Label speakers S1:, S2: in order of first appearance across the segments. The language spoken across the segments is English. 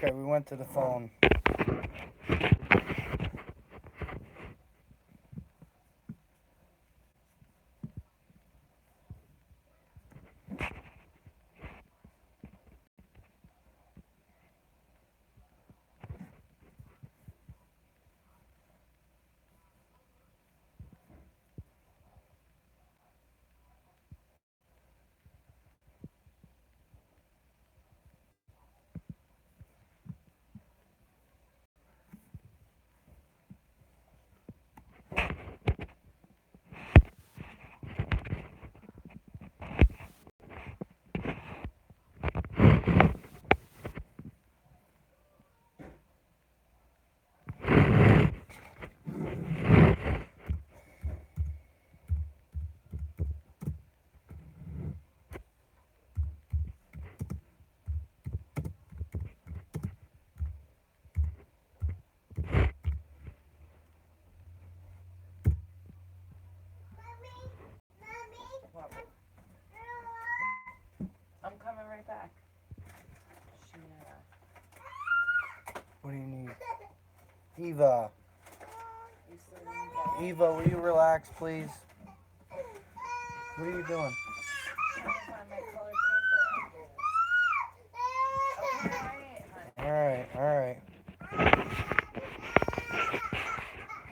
S1: Okay, we went to the phone.
S2: I'm coming right back.
S1: What do you need? Eva. Eva, will you relax, please? What are you doing? Alright, alright.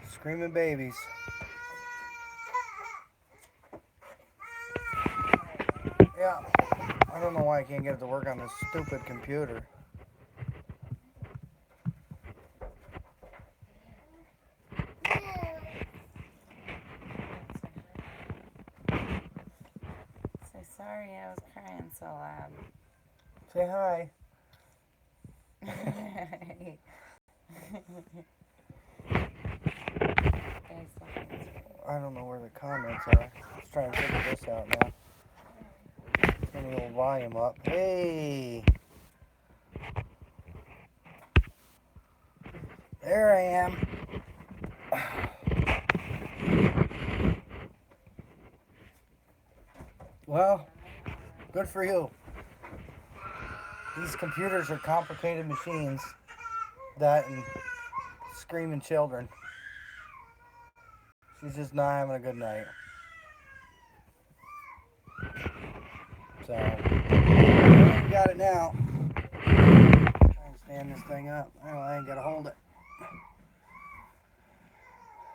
S1: Screaming babies. Yeah. I don't know why I can't get it to work on this stupid computer.
S2: Say sorry I was crying so loud.
S1: Say hi. I don't know where the comments are. Let's try and figure this out now. Turn the old volume up. Hey! There I am. Well, good for you. These computers are complicated machines. That and screaming children. She's just not having a good night. So, we got it now. Trying to stand this thing up. Oh, I ain't got to hold it.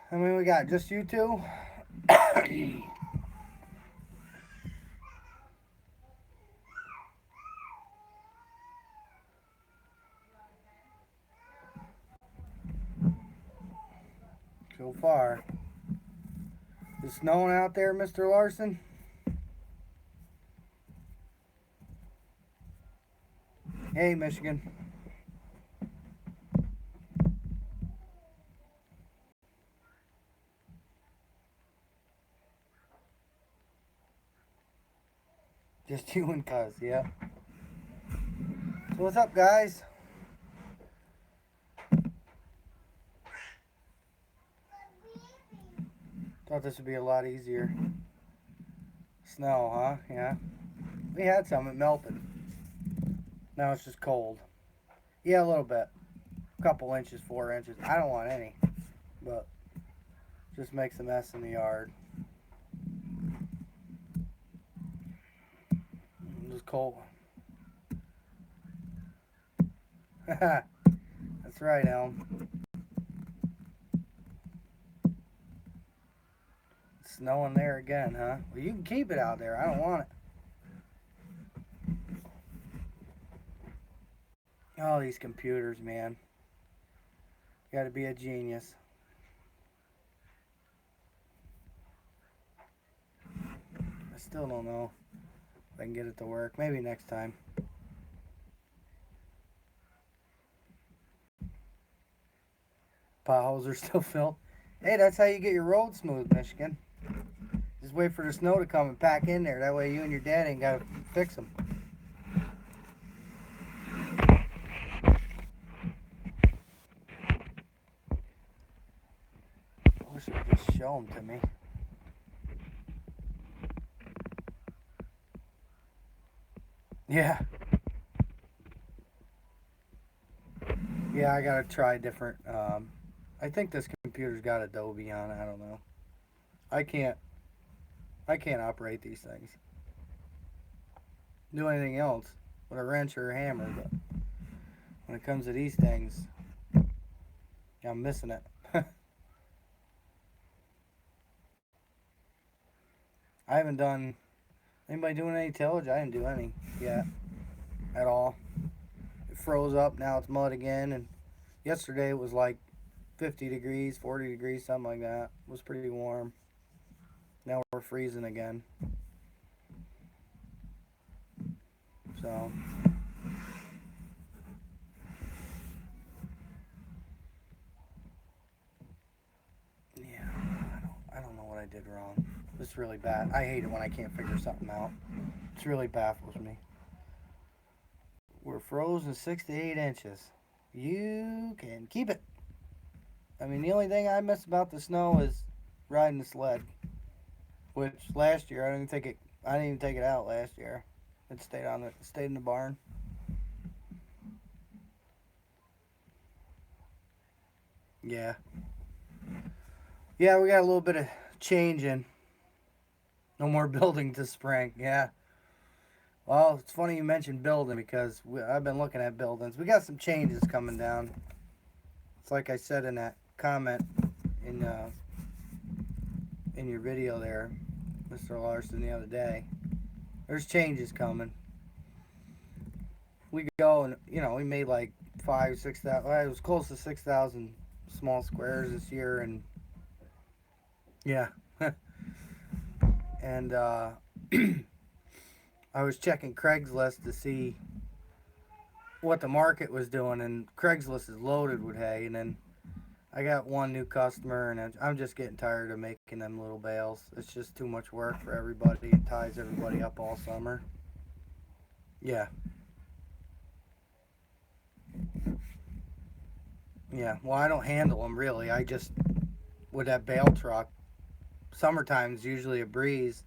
S1: I mean, we got just you two. So far. Is it snowing out there, Mr. Larson? Hey, Michigan. Just you and Cuz, yeah. So what's up, guys? Thought this would be a lot easier. Snow, huh? Yeah. We had some, it melted. Now it's just cold. Yeah, a little bit. A couple inches, 4 inches. I don't want any, but just makes a mess in the yard. It's cold. That's right, Elm. It's snowing there again, huh? Well, you can keep it out there. I don't want it. Oh, these computers, man. You gotta be a genius. I still don't know if I can get it to work. Maybe next time. Potholes are still filled. Hey, that's how you get your road smooth, Michigan. Just wait for the snow to come and pack in there. That way you and your dad ain't got to fix them. I wish they'd just show them to me. Yeah. Yeah, I gotta try different. I think this computer's got Adobe on it. I don't know. I can't. I can't operate these things. Do anything else with a wrench or a hammer, but when it comes to these things, I'm missing it. I haven't done. Anybody doing any tillage? I didn't do any yet at all. It froze up. Now it's mud again. And yesterday it was like 50 degrees, 40 degrees, something like that. It was pretty warm. Now we're freezing again. So. Yeah, I don't know what I did wrong. It's really bad. I hate it when I can't figure something out. It really baffles me. We're frozen 6 to 8 inches. You can keep it. I mean, the only thing I miss about the snow is riding the sled, which last year I didn't take it. I didn't even take it out last year. It stayed in the barn. Yeah. Yeah, we got a little bit of change in. No more building to spring. Yeah. Well, it's funny you mentioned building because I've been looking at buildings. We got some changes coming down. It's like I said in that comment in your video there, Mr. Larson, the other day. There's changes coming. We go and we made like 5,000, 6,000. Well, it was close to 6,000 small squares this year, and yeah. And I was checking Craigslist to see what the market was doing, and Craigslist is loaded with hay. And then I got one new customer, and I'm just getting tired of making them little bales. It's just too much work for everybody. It ties everybody up all summer. Yeah. Yeah. Well, I don't handle them really. I just, with that bale truck, summertime is usually a breeze.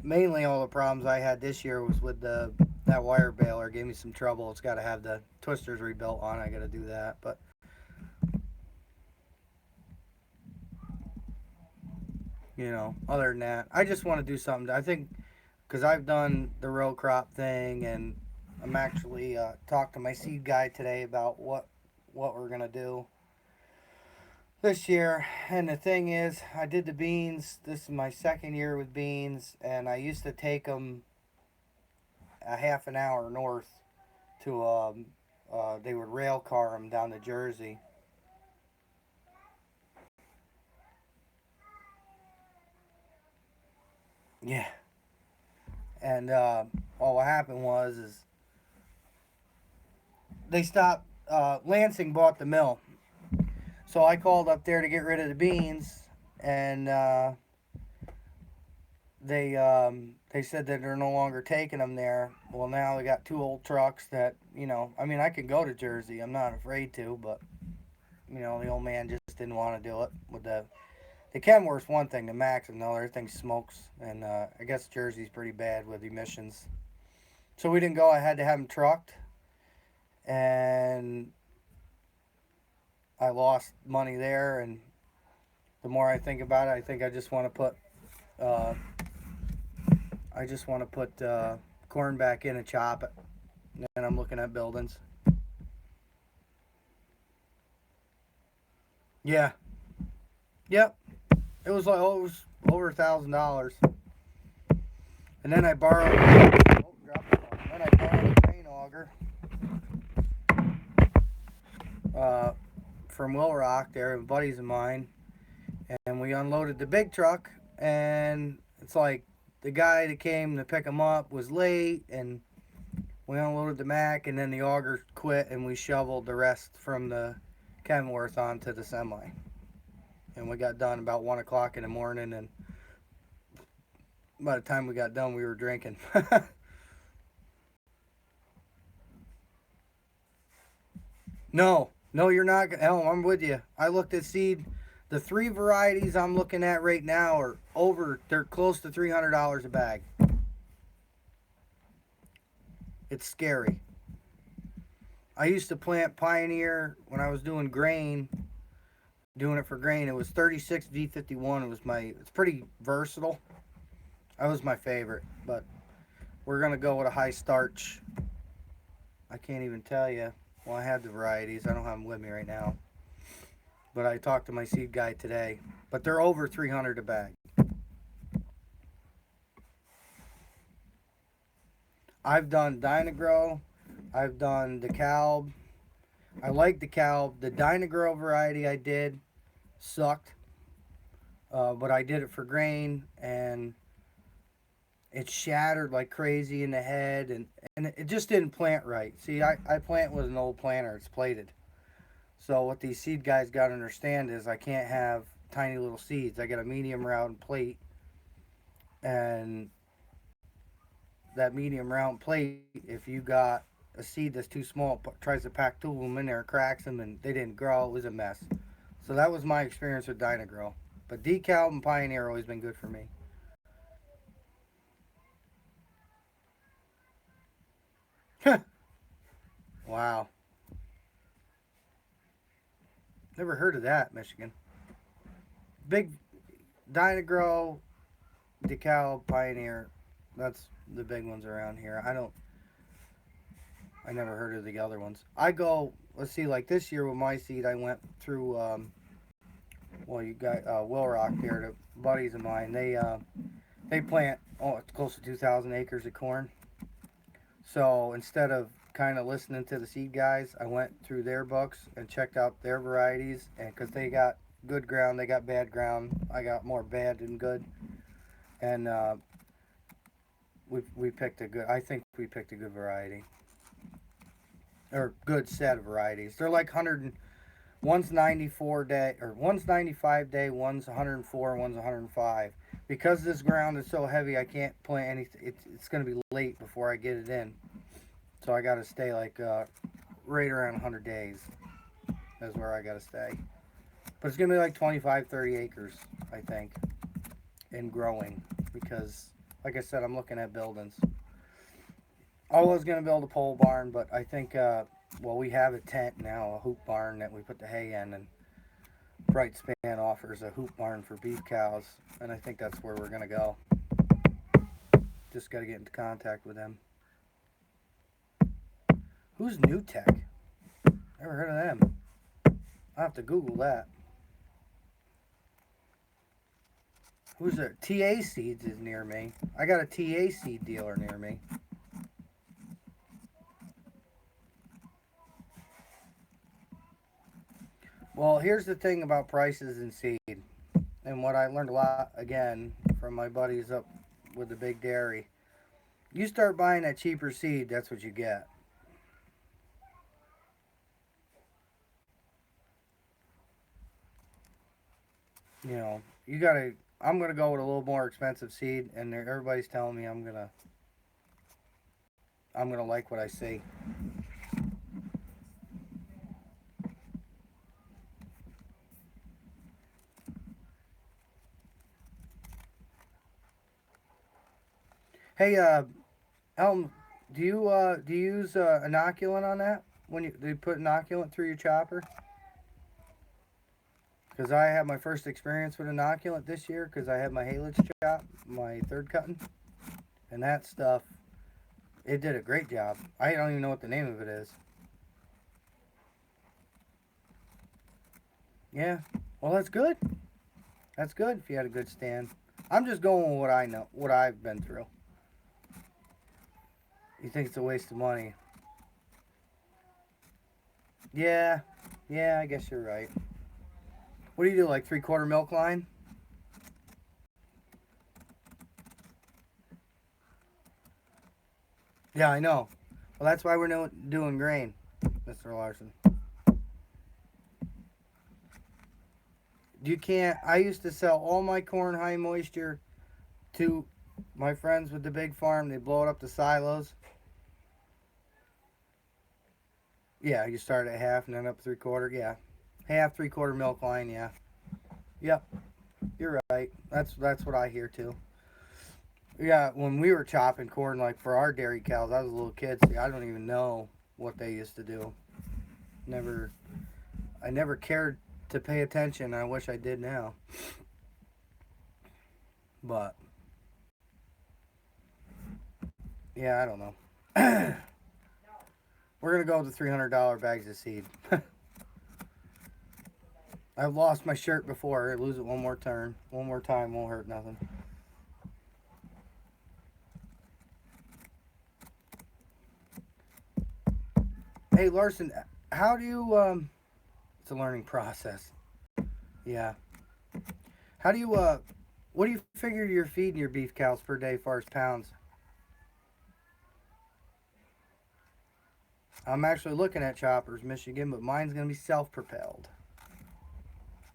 S1: Mainly all the problems I had this year was with that wire baler. Gave me some trouble. It's got to have the twisters rebuilt on. I got to do that. But other than that, I just want to do something. I think because I've done the row crop thing, and I'm actually talked to my seed guy today about what we're gonna do this year. And the thing is, I did the beans. This is my second year with beans, and I used to take them a half an hour north to they would rail car them down to Jersey. Yeah. And well, what happened was they stopped. Lansing bought the mill, so I called up there to get rid of the beans, and they said that they're no longer taking them there. Well, now they got two old trucks that I mean, I can go to Jersey. I'm not afraid to, but the old man just didn't want to do it with the Kenworth's one thing, the Max another. Everything smokes, and I guess Jersey's pretty bad with emissions. So we didn't go. I had to have them trucked, and I lost money there. And the more I think about it, I think I just want to put corn back in and chop it. And I'm looking at buildings. Yeah. Yep. It was like it was over $1,000. And then I borrowed. Then I borrowed a grain auger from Will Rock. There, buddies of mine, and we unloaded the big truck. And it's like the guy that came to pick him up was late, and we unloaded the Mack, and then the auger quit, and we shoveled the rest from the Kenworth onto the semi. And we got done about 1 o'clock in the morning, and by the time we got done, we were drinking. No, you're not. Hell, I'm with you. I looked at seed. The 3 varieties I'm looking at right now are they're close to $300 a bag. It's scary. I used to plant Pioneer when I was doing it for grain. It was 36 V51. It's pretty versatile. That was my favorite, but we're going to go with a high starch. I can't even tell you. Well, I had the varieties. I don't have them with me right now. But I talked to my seed guy today. But they're over 300 a bag. I've done Dynagrow. I've done DeKalb. I like DeKalb. The Dynagrow variety I did sucked. But I did it for grain, and it shattered like crazy in the head, and it just didn't plant right. See, I plant with an old planter. It's plated. So what these seed guys got to understand is I can't have tiny little seeds. I got a medium round plate, and that medium round plate, if you got a seed that's too small, tries to pack two of them in there, cracks them, and they didn't grow, it was a mess. So that was my experience with Dynagrow. But DeKalb and Pioneer always been good for me. Wow. Never heard of that, Michigan. Big Dynagrow, DeKalb, Pioneer. That's the big ones around here. I never heard of the other ones. I go, let's see, like this year with my seed, I went through, well, you got Will Rock there, the buddies of mine. They plant, it's close to 2,000 acres of corn. So instead of kind of listening to the seed guys, I went through their books and checked out their varieties, and because they got good ground, they got bad ground. I got more bad than good, and we picked a good. I think we picked a good variety or good set of varieties. They're like 100. One's 94 day, or one's 95 day. One's 104. One's 105. Because this ground is so heavy, I can't plant anything. It's going to be late before I get it in. So I got to stay like right around 100 days. That's where I got to stay. But it's going to be like 25, 30 acres, I think, and growing. Because, like I said, I'm looking at buildings. I was going to build a pole barn, but I think, well, we have a tent now, a hoop barn that we put the hay in. And Bright Span offers a hoop barn for beef cows. And I think that's where we're going to go. Just got to get into contact with them. Who's New Tech? Never heard of them. I'll have to Google that. Who's there? TA Seeds is near me. I got a TA seed dealer near me. Well, here's the thing about prices in seed. And what I learned a lot, again, from my buddies up with the big dairy. You start buying that cheaper seed, that's what you get. You know, you gotta. I'm gonna go with a little more expensive seed, and everybody's telling me I'm gonna like what I see. Hey, Elm, do you use inoculant on that when do you put inoculant through your chopper? Because I had my first experience with inoculant this year because I had my haylage chop, my third cutting, and that stuff, it did a great job. I don't even know what the name of it is. Yeah, well, that's good. That's good if you had a good stand. I'm just going with what I know, what I've been through. You think it's a waste of money? Yeah, yeah, I guess you're right. What do you do, like 3/4 milk line? Yeah, I know. Well, that's why we're doing grain, Mr. Larson. You can't. I used to sell all my corn high moisture to my friends with the big farm. They blow it up to silos. Yeah, you start at half and then up 3/4. Yeah, half 3/4 milk line. Yeah. Yep. You're right. That's what I hear too. Yeah, when we were chopping corn, like for our dairy cows, I was a little kid. See, I don't even know what they used to do. I never cared to pay attention. I wish I did now. But yeah, I don't know. We're gonna go with the $300 bags of seed. I've lost my shirt before. I lose it one more time won't hurt nothing. Hey Larson, how do you it's a learning process. Yeah. How do you what do you figure you're feeding your beef cows per day as far as pounds? I'm actually looking at Choppers, Michigan, but mine's gonna be self-propelled.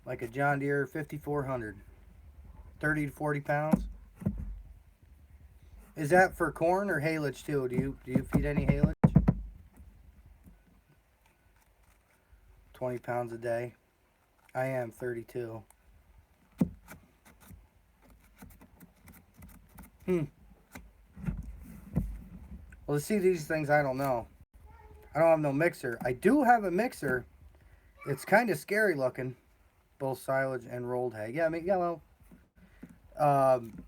S1: Like a John Deere 5400. 30 to 40 pounds. Is that for corn or haylage too? Do you feed any haylage? 20 pounds a day. I am 32. Well, to see these things, I don't know. I don't have no mixer. I do have a mixer. It's kind of scary looking. Both silage and rolled hay. Yeah, I mean, yeah, well, um,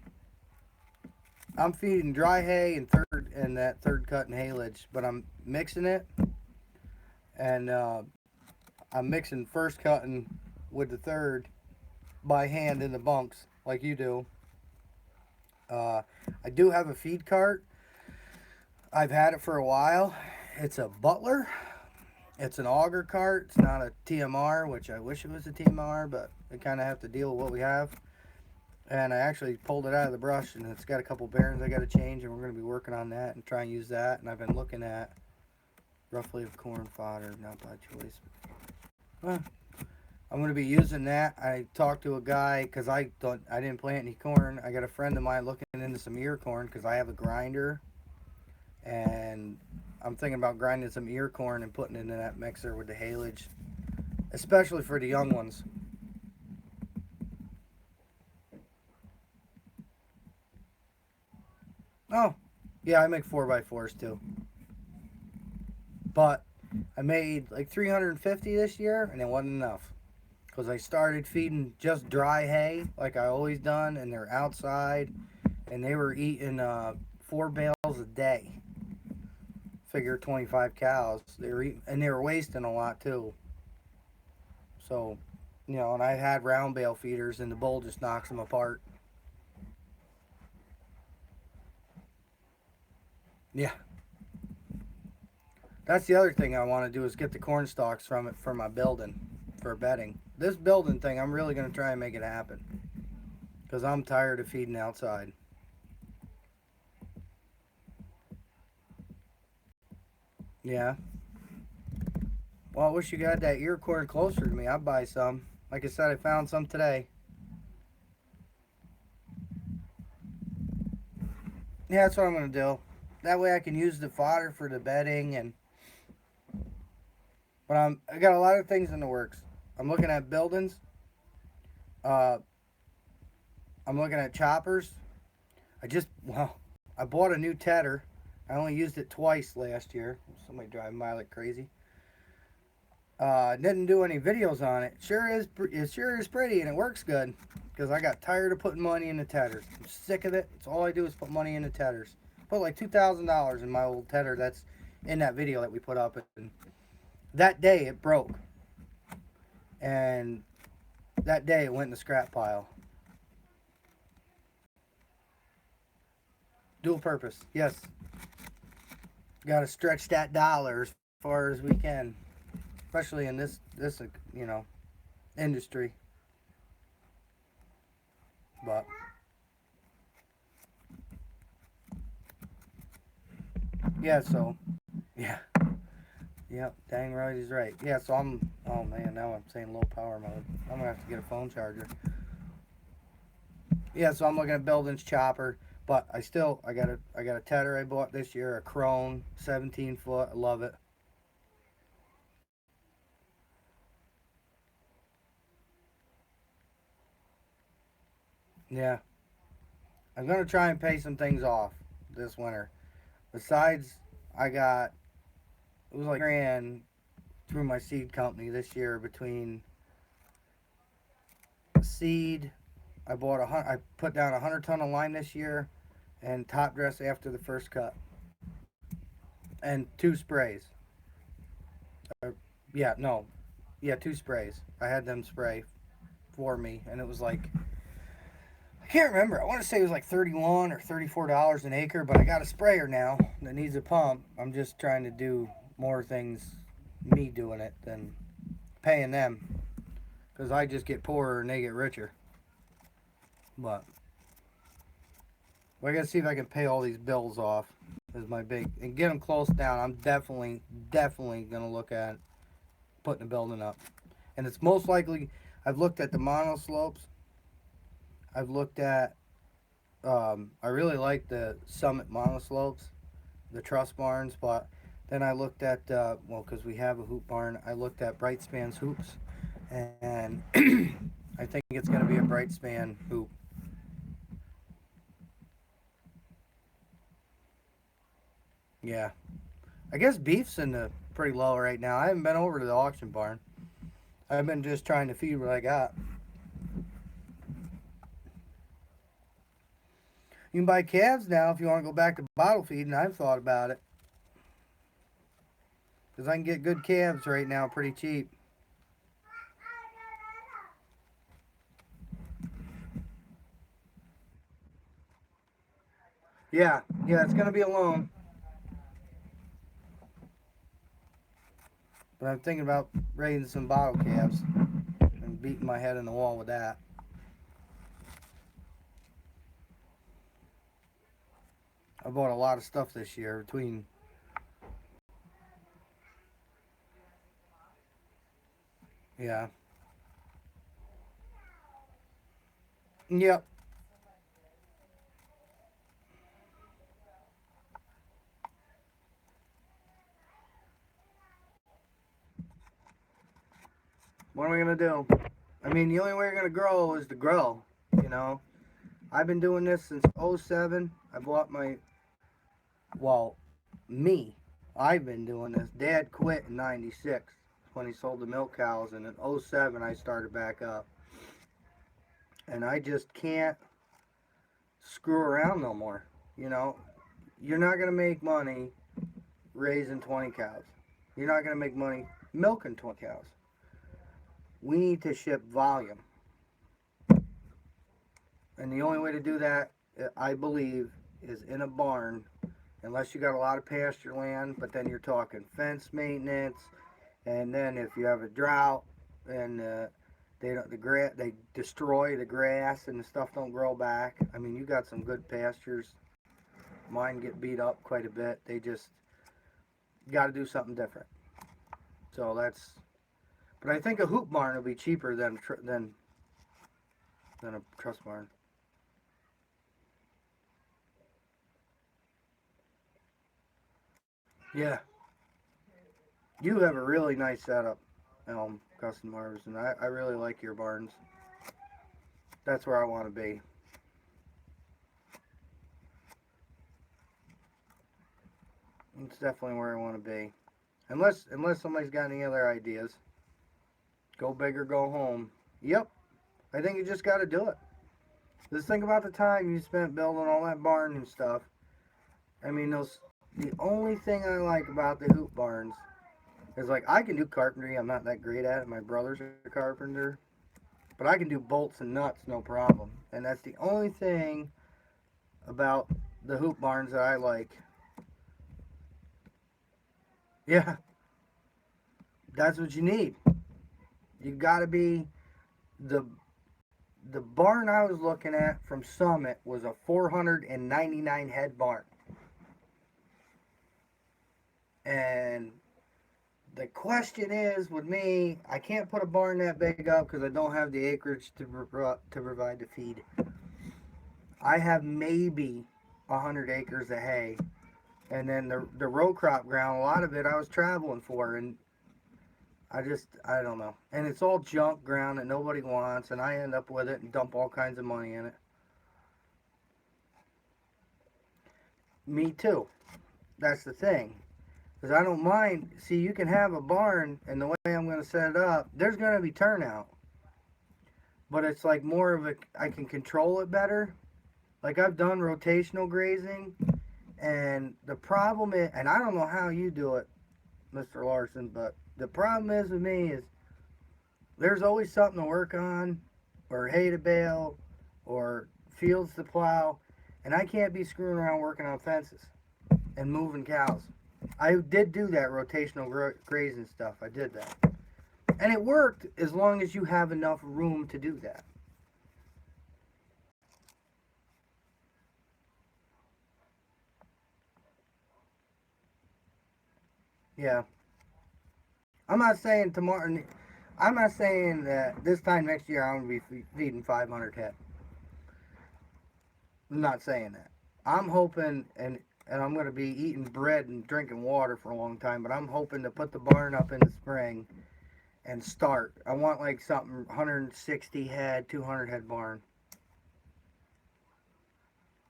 S1: I'm feeding dry hay and that third cut and haylage, but I'm mixing it, and I'm mixing first cutting with the third by hand in the bunks like you do. I do have a feed cart. I've had it for a while. It's a Butler. It's an auger cart. It's not a TMR, which I wish it was a TMR, but we kind of have to deal with what we have. And I actually pulled it out of the brush, and it's got a couple bearings I got to change, and we're going to be working on that and try and use that. And I've been looking at roughly of corn fodder, not by choice. I'm going to be using that. I talked to a guy because I didn't plant any corn. I got a friend of mine looking into some ear corn because I have a grinder, and I'm thinking about grinding some ear corn and putting it in that mixer with the haylage, especially for the young ones. Oh, yeah, I make 4x4s too. But I made like 350 this year, and it wasn't enough. Because I started feeding just dry hay, like I always done, and they're outside, and they were eating 4 bales a day. Figure 25 cows. They were eating, and they were wasting a lot too. So, you know, and I had round bale feeders, and the bull just knocks them apart. Yeah. That's the other thing I want to do is get the corn stalks from it for my building, for bedding. This building thing, I'm really going to try and make it happen. Because I'm tired of feeding outside. Yeah. Well, I wish you got that ear corn closer to me. I'd buy some. Like I said, I found some today. Yeah, that's what I'm going to do. That way I can use the fodder for the bedding and... But I got a lot of things in the works. I'm looking at buildings. I'm looking at choppers. I bought a new tedder. I only used it twice last year. Somebody driving by like crazy. Didn't do any videos on it. It sure is pretty and it works good. Because I got tired of putting money in the tedders. I'm sick of it. It's all I do is put money in the tedders. Put like $2,000 in my old tedder that's in that video that we put up. And that day it broke. And that day it went in the scrap pile. Dual purpose, yes. Got to stretch that dollar as far as we can, especially in this industry. But yeah, so yeah, dang right, he's right. Yeah, so oh man, now I'm saying low power mode. I'm gonna have to get a phone charger. Yeah, so I'm looking at buildings chopper. But I got a tedder I bought this year, a Crone, 17 foot. I love it. Yeah. I'm going to try and pay some things off this winter. Besides, it was like grand through my seed company this year between seed. I put down 100 ton of lime this year, and top dress after the first cut, and 2 sprays. Uh, yeah, no, yeah, 2 sprays. I had them spray for me, and it was like, I can't remember. I want to say it was like $31 or $34 an acre, but I got a sprayer now that needs a pump. I'm just trying to do more things, me doing it, than paying them, because I just get poorer and they get richer. But I gotta see if I can pay all these bills off. Is my big, and get them close down. I'm definitely gonna look at putting a building up, and it's most likely. I've looked at the monoslopes. I've looked at. I really like the Summit monoslopes, the truss barns, but then I looked at well, because we have a hoop barn. I looked at Brightspan's hoops, and I think it's gonna be a Brightspan hoop. Yeah, I guess beef's in the pretty low right now. I haven't been over to the auction barn. I've been just trying to feed what I got. You can buy calves now if you want to go back to bottle feeding. I've thought about it, because I can get good calves right now pretty cheap. Yeah, it's gonna be a loan, but I'm thinking about raising some bottle calves and beating my head in the wall with that. I bought a lot of stuff this year between. Yeah. Yep. What am I gonna do? I mean, the only way you're gonna grow is to grow. You know, I've been doing this since '07. I bought my, well, me. I've been doing this. Dad quit in '96 when he sold the milk cows, and in '07 I started back up. And I just can't screw around no more. You know, you're not gonna make money raising 20 cows. You're not gonna make money milking 20 cows. We need to ship volume. And the only way to do that, I believe, is in a barn, unless you got a lot of pasture land, but then you're talking fence maintenance, and then if you have a drought and they destroy the grass and the stuff don't grow back. I mean, you got some good pastures. Mine get beat up quite a bit. They just got to do something different. So that's. But I think a hoop barn will be cheaper than a truss barn. Yeah, you have a really nice setup, Custom Harvest, and I really like your barns. That's where I want to be. It's definitely where I want to be. Unless somebody's got any other ideas. Go big or go home. Yep, I think you just got to do it. Just think about the time you spent building all that barn and stuff. I mean, those. The only thing I like about the hoop barns is, like, I can do carpentry. I'm not that great at it. My brother's a carpenter, but I can do bolts and nuts no problem. And that's the only thing about the hoop barns that I like. Yeah, that's what you need. You got to be the the barn I was looking at from Summit was a 499 head barn. And the question is, with me, I can't put a barn that big up because I don't have the acreage to provide the feed. I have maybe 100 acres of hay, and then the row crop ground, a lot of it I was traveling for, and I don't know. And it's all junk ground that nobody wants, and I end up with it and dump all kinds of money in it. Me too. That's the thing. Because I don't mind. See, you can have a barn, and the way I'm going to set it up, there's going to be turnout. But it's like more of a, I can control it better. Like I've done rotational grazing, and the problem is, and I don't know how you do it, Mr. Larson, but the problem is with me is there's always something to work on, or hay to bale, or fields to plow, and I can't be screwing around working on fences and moving cows. I did do that rotational grazing stuff. I did that. And it worked as long as you have enough room to do that. Yeah. I'm not saying tomorrow, I'm not saying that this time next year I'm going to be feeding 500 head. I'm not saying that. I'm hoping, and I'm going to be eating bread and drinking water for a long time, but I'm hoping to put the barn up in the spring and start. I want like something 160 head, 200 head barn.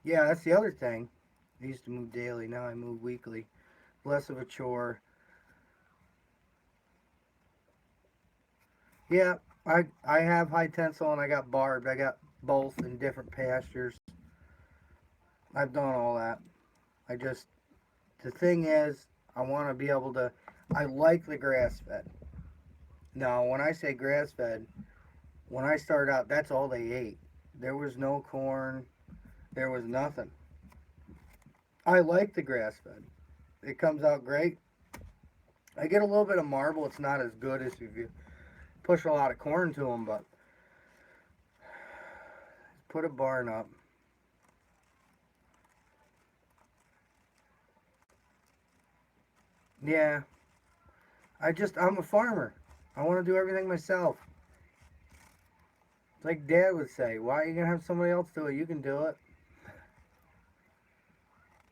S1: Yeah, that's the other thing. I used to move daily. Now I move weekly. Less of a chore. Yeah, I have high tensile and I got barbed. I got both in different pastures. I've done all that. I just, the thing is, I want to be able to, I like the grass fed. Now, when I say grass fed, when I started out, that's all they ate. There was no corn. There was nothing. I like the grass fed. It comes out great. I get a little bit of marble. It's not as good as if you push a lot of corn to them, but put a barn up. Yeah, I'm a farmer. I want to do everything myself. Like Dad would say, why are you going to have somebody else do it? You can do it.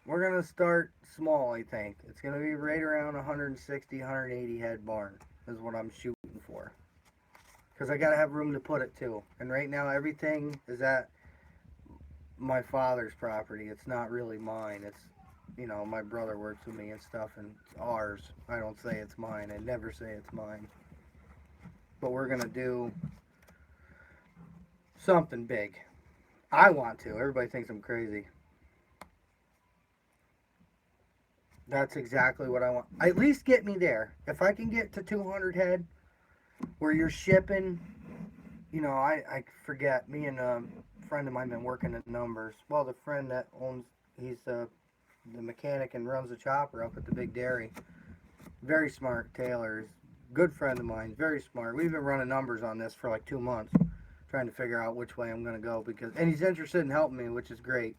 S1: We're going to start small, I think. It's going to be right around 160, 180 head barn is what I'm shooting for. Because I got to have room to put it too. And right now everything is at my father's property. It's not really mine. It's, my brother works with me and stuff, and it's ours. I don't say it's mine. I never say it's mine. But we're going to do something big. I want to. Everybody thinks I'm crazy. That's exactly what I want. At least get me there. If I can get to 200 head, where you're shipping, I forget. Me and a friend of mine been working at numbers. Well, the friend that owns, he's the mechanic and runs the chopper up at the big dairy. Very smart Taylor. Good friend of mine. Very smart. We've been running numbers on this for like 2 months, trying to figure out which way I'm going to go, and he's interested in helping me, which is great.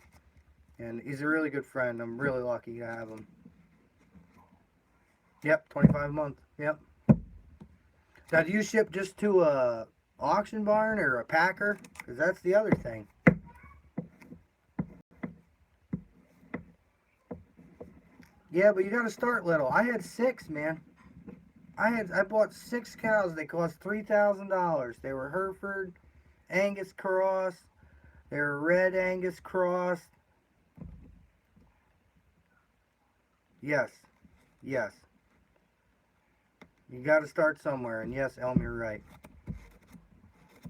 S1: And he's a really good friend. I'm really lucky to have him. Yep, 25 a month. Yep. Now, do you ship just to a auction barn or a packer? Because that's the other thing. Yeah, but you got to start little. I had 6, man. I bought 6 cows. They cost $3,000. They were Hereford, Angus cross. They were red Angus cross. Yes, yes. You got to start somewhere, and yes, Elm, you're right.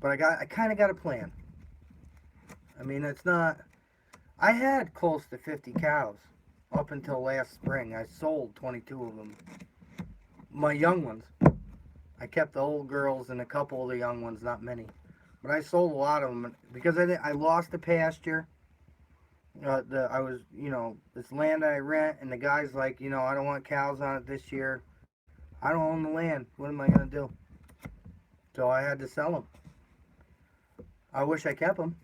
S1: But I kind of got a plan. I mean, it's not. I had close to 50 cows up until last spring. I sold 22 of them. My young ones. I kept the old girls and a couple of the young ones, not many. But I sold a lot of them because I lost the pasture. I was, this land I rent, and the guy's like, I don't want cows on it this year. I don't own the land. What am I going to do? So I had to sell them. I wish I kept them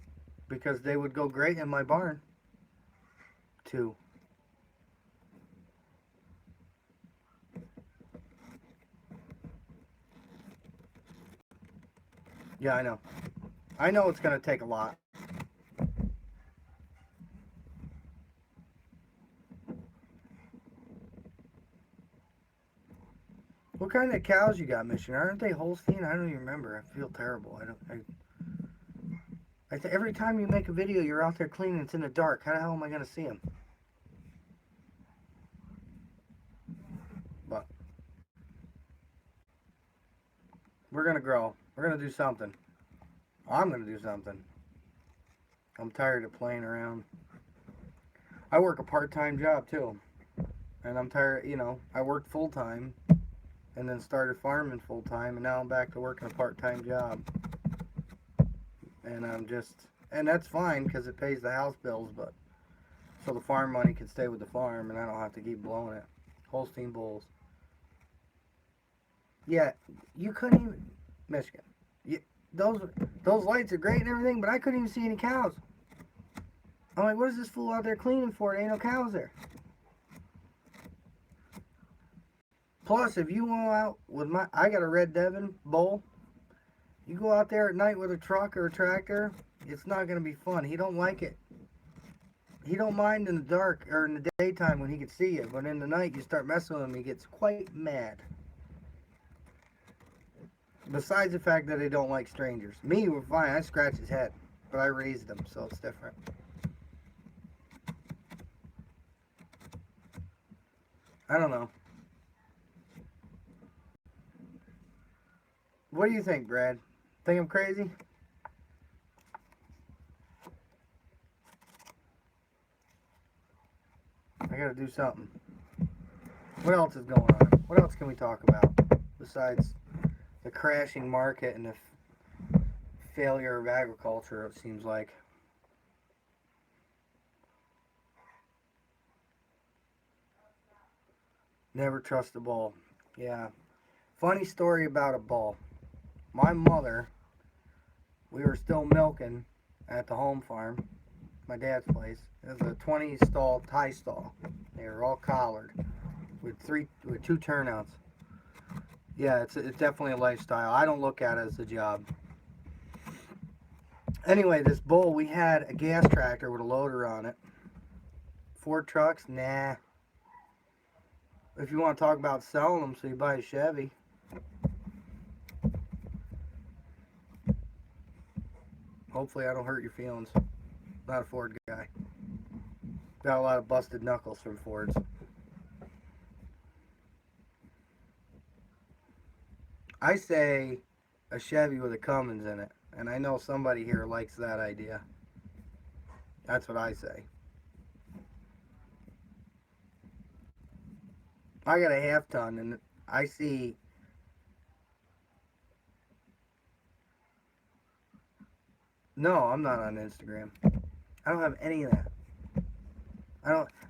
S1: because they would go great in my barn too. Yeah, I know. I know it's going to take a lot. What kind of cows you got, Missioner? Aren't they Holstein? I don't even remember. I feel terrible. Every time you make a video, you're out there cleaning. It's in the dark. How the hell am I going to see them? We're gonna grow. We're gonna do something. I'm gonna do something. I'm tired of playing around. I work a part-time job too, and I'm tired. You know, I worked full-time, and then started farming full-time, and now I'm back to working a part-time job. And and that's fine because it pays the house bills, but so the farm money can stay with the farm, and I don't have to keep blowing it. Holstein bulls. Yeah, you couldn't even Michigan. You, those those lights are great and everything, but I couldn't even see any cows. I'm like, what is this fool out there cleaning for? There ain't no cows there. Plus, if you go out with I got a red Devon bull. You go out there at night with a truck or a tractor, it's not gonna be fun. He don't like it. He don't mind in the dark or in the daytime when he can see you, but in the night you start messing with him, he gets quite mad. Besides the fact that they don't like strangers. Me, we're fine. I scratch his head, but I raised him, so it's different. I don't know. What do you think, Brad? Think I'm crazy? I gotta do something. What else is going on? What else can we talk about besides the crashing market and the failure of agriculture, it seems like? Never trust a bull. Yeah. Funny story about a bull. My mother, we were still milking at the home farm, my dad's place. It was a 20 stall tie stall. They were all collared with two turnouts. Yeah, it's definitely a lifestyle. I don't look at it as a job. Anyway, this bull, we had a gas tractor with a loader on it. 4 trucks, nah. If you want to talk about selling them, so you buy a Chevy. Hopefully I don't hurt your feelings. Not a Ford guy. Got a lot of busted knuckles from Fords. I say a Chevy with a Cummins in it. And I know somebody here likes that idea. That's what I say. I got a half ton and I see... No, I'm not on Instagram. I don't have any of that.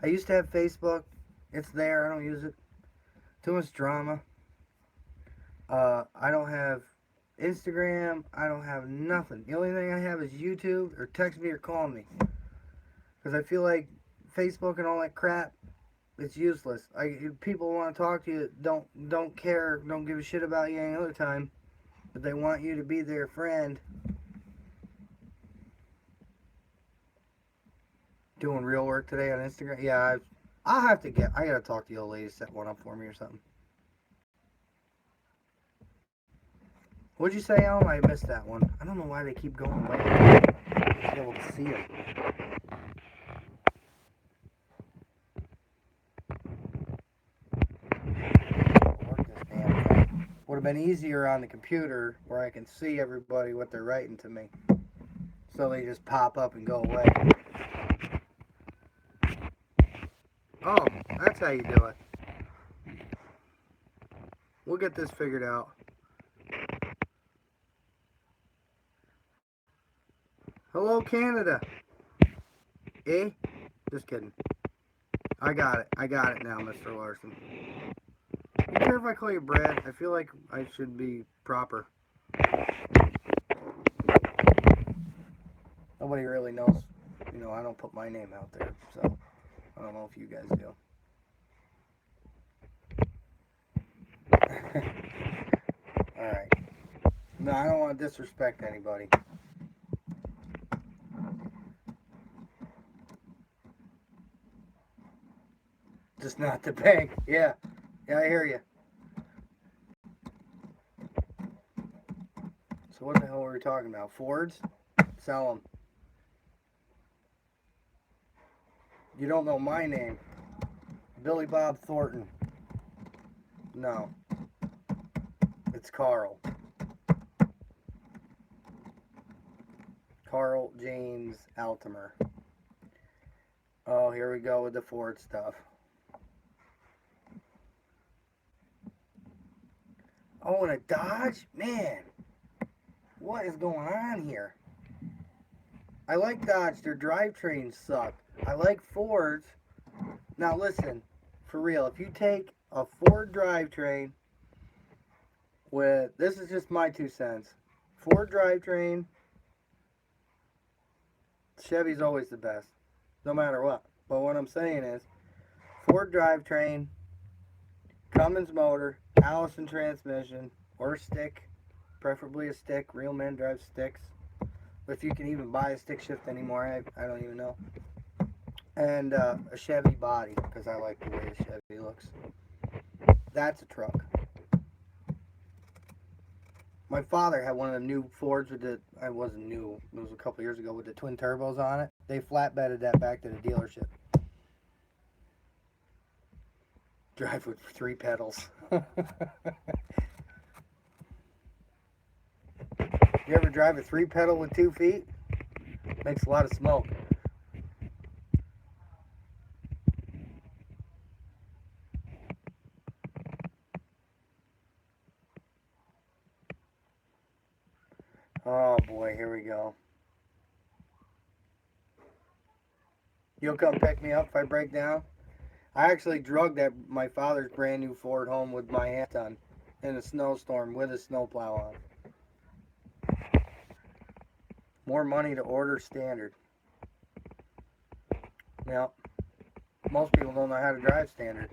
S1: I used to have Facebook. It's there. I don't use it. Too much drama. I don't have Instagram. I don't have nothing. The only thing I have is YouTube or text me or call me. Because I feel like Facebook and all that crap, it's useless. People want to talk to you, don't care, don't give a shit about you any other time, but they want you to be their friend. Doing real work today on Instagram. Yeah, I gotta talk to the old lady to set one up for me or something. What'd you say, Alan? I missed that one. I don't know why they keep going away. I be able to see it. Work this damn thing. Would have been easier on the computer where I can see everybody what they're writing to me. So they just pop up and go away. Oh, that's how you do it. We'll get this figured out. Hello, Canada. Eh? Just kidding. I got it. I got it now, Mr. Larson. You care if I call you Brad? I feel like I should be proper. Nobody really knows. You know, I don't put my name out there, so I don't know if you guys do. Alright. No, I don't want to disrespect anybody. Just not the bank. Yeah. Yeah, I hear you. So what the hell were we talking about? Fords? Sell them. You don't know my name. Billy Bob Thornton. No. It's Carl. Carl James Altimer. Oh, here we go with the Ford stuff. Oh, and a Dodge? Man, what is going on here? I like Dodge. Their drivetrains suck. I like Fords. Now listen, for real, if you take a Ford drivetrain with, this is just my 2 cents. Ford drivetrain, Chevy's always the best, no matter what. But what I'm saying is, Ford drivetrain, Cummins motor, Allison transmission, or stick, preferably a stick. Real men drive sticks. If you can even buy a stick shift anymore, I don't even know. And a Chevy body, because I like the way the Chevy looks. That's a truck. My father had one of the new Fords with the, I wasn't new, it was a couple years ago, with the twin turbos on it. They flatbedded that back to the dealership. Drive with 3 pedals. You ever drive a 3 pedal with 2 feet? Makes a lot of smoke. Oh boy, here we go. You'll come pick me up if I break down? I actually drugged my father's brand new Ford home with my aunt on in a snowstorm with a snowplow on. More money to order standard. Now, most people don't know how to drive standard.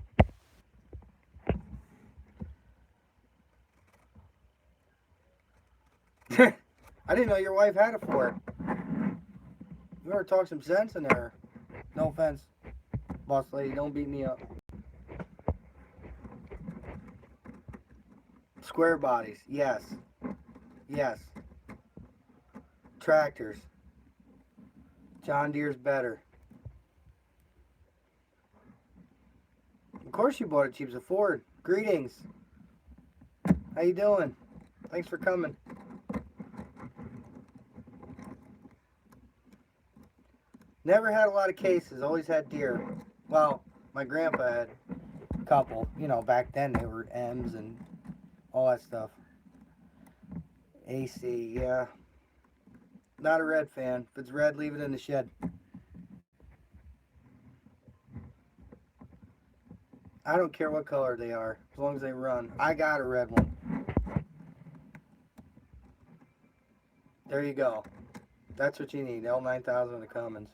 S1: I didn't know your wife had a Ford. You better talk some sense in there. No offense, boss lady. Don't beat me up. Square bodies. Yes. Yes. Tractors. John Deere's better. Of course you bought it cheap. It's a Ford. Greetings. How you doing? Thanks for coming. Never had a lot of cases. Always had Deere. Well, my grandpa had a couple. You know, back then they were M's and all that stuff. AC, yeah. Not a red fan. If it's red, leave it in the shed. I don't care what color they are, as long as they run. I got a red one. There you go. That's what you need. L9000 in the Cummins.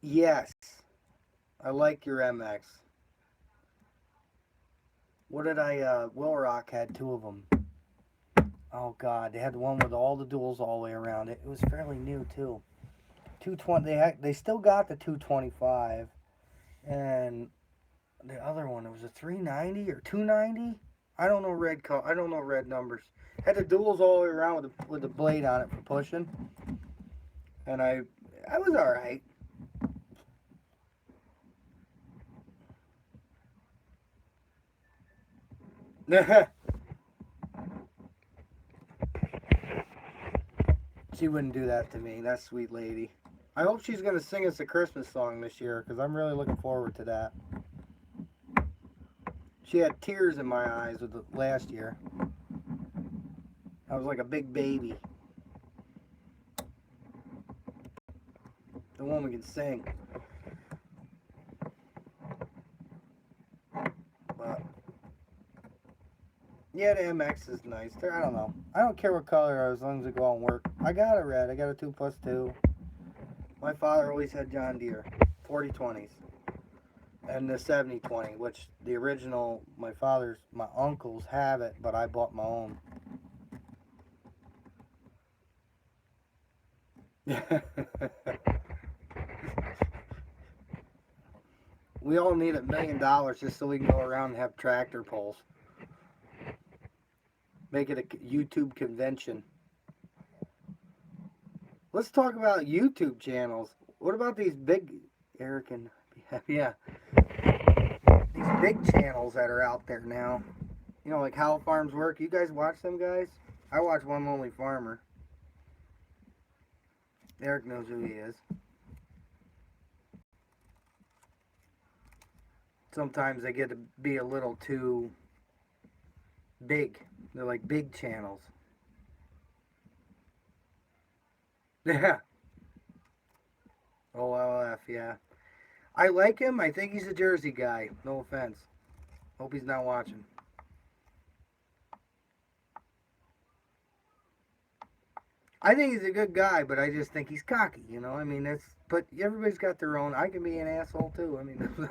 S1: Yes. I like your MX. What did Will Rock had 2 of them. Oh God, they had the one with all the duals all the way around it. It was fairly new too. 220. They still got the 225, and the other one, it was a 390 or 290. I don't know I don't know red numbers. Had the duals all the way around with the blade on it for pushing, and I was all right. She wouldn't do that to me. That sweet lady. I hope she's going to sing us a Christmas song this year, because I'm really looking forward to that. She had tears in my eyes with the last year. I was like a big baby. The woman can sing. But yeah, the MX is nice. I don't know. I don't care what color as long as it go out and work. I got a red. I got a 2+2. My father always had John Deere 4020s and the 7020, which the original my uncles have it, but I bought my own. We all need $1 million just so we can go around and have tractor pulls. Make it a YouTube convention. Let's talk about YouTube channels. What about these big, Eric and, yeah, these big channels that are out there now? You know, like How Farms Work. You guys watch them guys? I watch One Lonely Farmer. Eric knows who he is. Sometimes they get to be a little too big. They're like big channels. Yeah. OLF, yeah. I like him. I think he's a Jersey guy. No offense. Hope he's not watching. I think he's a good guy, but I just think he's cocky, you know? I mean, that's... But everybody's got their own... I can be an asshole, too. I mean...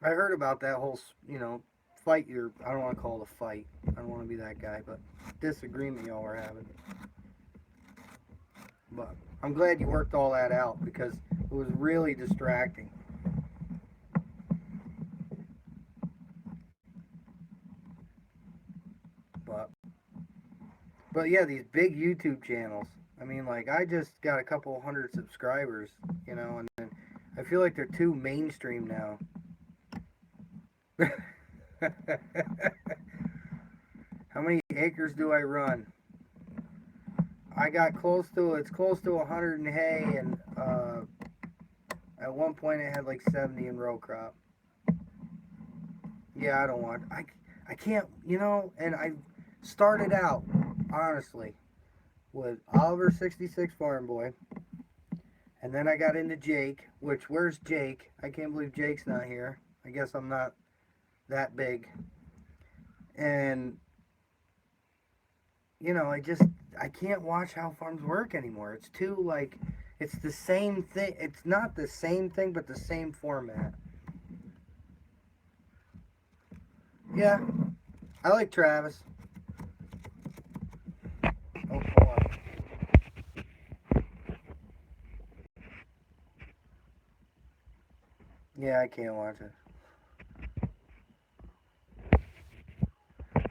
S1: I heard about that whole, you know, fight I don't want to call it a fight. I don't want to be that guy, but disagreement y'all were having. But I'm glad you worked all that out because it was really distracting. But yeah, these big YouTube channels. I mean, like, I just got a couple hundred subscribers, you know, and then I feel like they're too mainstream now. How many acres do I run? I got it's close to 100 in hay, and at one point it had like 70 in row crop. Yeah, I can't, you know, and I started out, honestly, with Oliver 66 Farm Boy, and then I got into Jake, which, where's Jake? I can't believe Jake's not here. I guess I'm not that big. And, you know, I can't watch How Farms Work anymore. It's too, like, it's the same thing. It's not the same thing, but the same format. Yeah, I like Travis. Oh, hold on. Yeah, I can't watch it.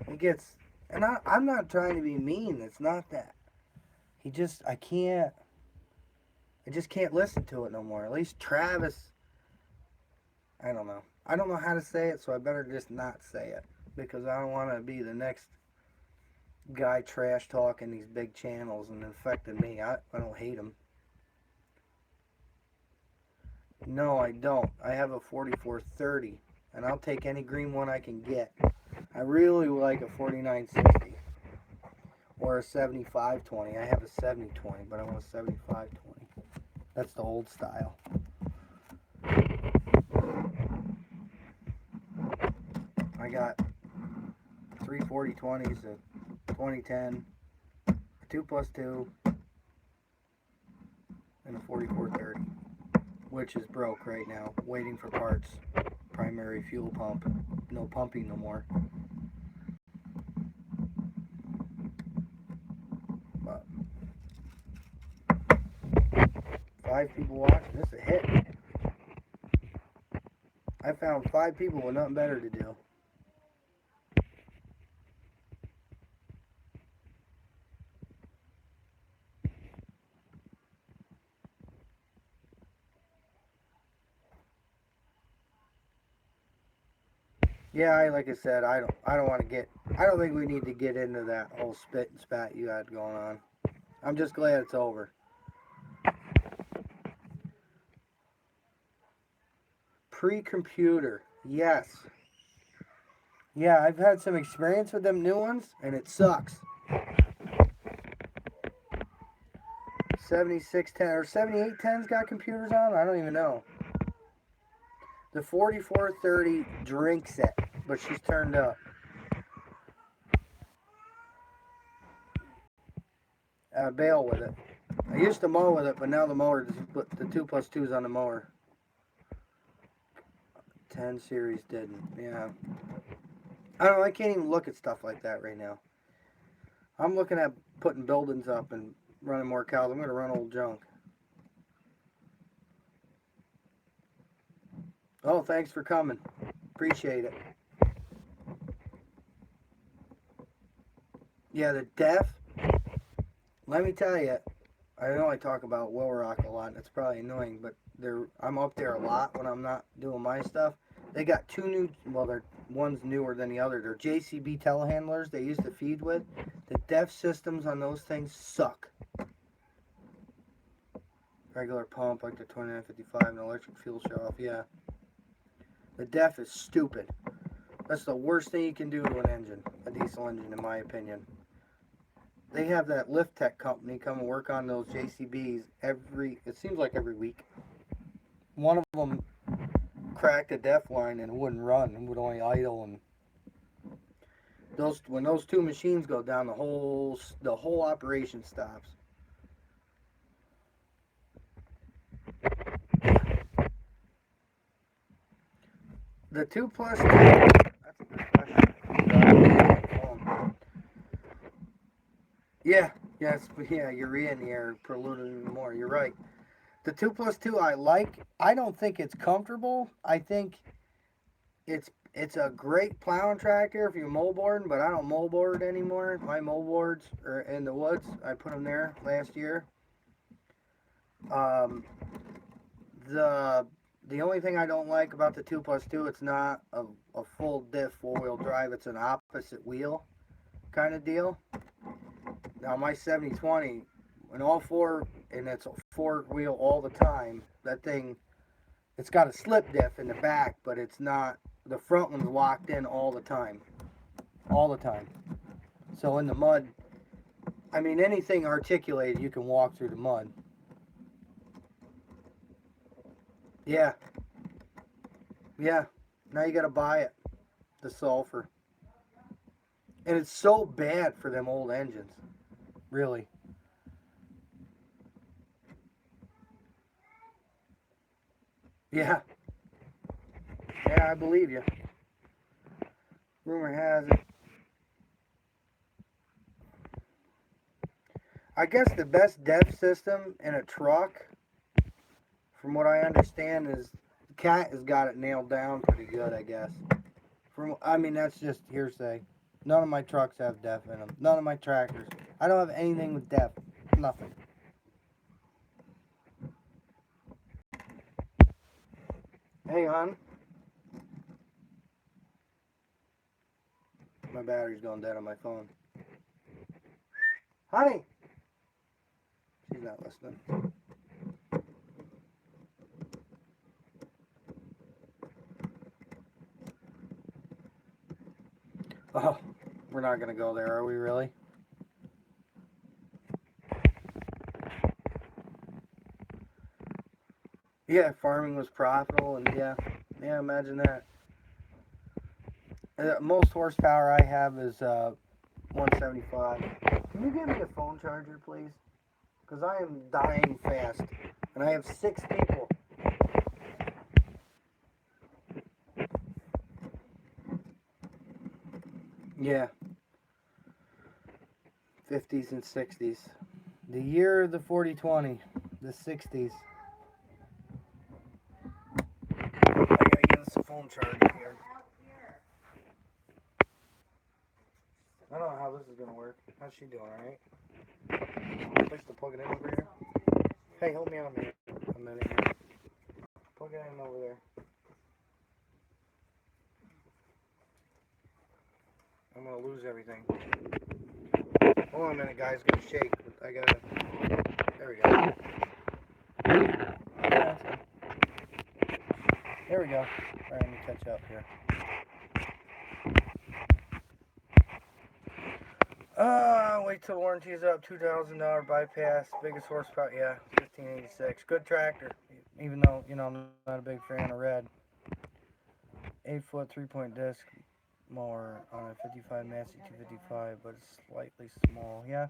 S1: It gets, and I'm not trying to be mean. It's not that. I just can't listen to it no more. At least Travis, I don't know. I don't know how to say it, so I better just not say it. Because I don't want to be the next guy trash talking these big channels and affecting me. I don't hate him. No, I don't. I have a 4430, and I'll take any green one I can get. I really like a 4960 or a 7520. I have a 7020, but I want a 7520. That's the old style. I got 34020s, a 2010, a 2+2, and a 4430, which is broke right now, waiting for parts. Primary fuel pump, no pumping no more. But 5 people watching. This is a hit. I found 5 people with nothing better to do. Yeah, like I said, I don't want to get. I don't think we need to get into that whole spit and spat you had going on. I'm just glad it's over. Pre-computer, yes. Yeah, I've had some experience with them new ones, and it sucks. 7610 or 7810's got computers on. I don't even know. The 4430 drinks it, but she's turned up. Bail with it. I used to mow with it, but now the mower, the 2+2's on the mower. 10 series didn't. Yeah. I don't know. I can't even look at stuff like that right now. I'm looking at putting buildings up and running more cows. I'm going to run old junk. Oh, thanks for coming. Appreciate it. Yeah, the deaf. Let me tell you, I know I talk about Will Rock a lot, and it's probably annoying, but I'm up there a lot when I'm not doing my stuff. They got 2 new, well, they're one's newer than the other. They're JCB telehandlers they used to feed with. The DEF systems on those things suck. Regular pump like the 2955 and electric fuel shutoff, yeah. The DEF is stupid. That's the worst thing you can do to an engine, a diesel engine, in my opinion. They have that Lift Tech company come and work on those JCBs it seems like every week. One of them cracked a DEF line and it wouldn't run and would only idle, and when those two machines go down, the whole operation stops. The 2+2. That's a good question. Yeah, urea in the air polluted even more. You're right. The 2+2 I like. I don't think it's comfortable. I think it's a great plowing tractor if you're moldboarding, but I don't moldboard anymore. My moldboards are in the woods. I put them there last year. The only thing I don't like about the 2+2, it's not a full diff 4-wheel drive. It's an opposite wheel kind of deal. Now my 7020, and it's a 4-wheel all the time. That thing, it's got a slip diff in the back, but it's not. The front one's locked in all the time. All the time. So in the mud, I mean, anything articulated, you can walk through the mud. Yeah. Yeah. Now you gotta buy it. The sulfur. And it's so bad for them old engines. Really. Yeah. Yeah, I believe you. Rumor has it. I guess the best DEF system in a truck, from what I understand, is Cat has got it nailed down pretty good, I guess. That's just hearsay. None of my trucks have DEF in them. None of my tractors. I don't have anything with DEF. Nothing. Hey, hon. My battery's going dead on my phone. Honey! She's not listening. Oh, we're not going to go there, are we really? Yeah, farming was profitable, and yeah, imagine that. Most horsepower I have is 175. Can you give me a phone charger, please? Because I am dying fast, and I have 6 people. Yeah. 50s and 60s. The year of the 4020. The 60s. I gotta get us a phone charger here. I don't know how this is gonna work. How's she doing, alright? Place to plug it in over here. Hey, help me out a minute here. Plug it in over there. I'm gonna lose everything. Hold on a minute, guys. It's gonna shake. There we go. There we go. Alright, let me catch up here. Wait till the warranty's up. $2,000 bypass. Biggest horsepower. Yeah, 1586. Good tractor. Even though, I'm not a big fan of red. 8-foot 3-point disc mower on a 55 Massey 255, but it's slightly small. Yeah.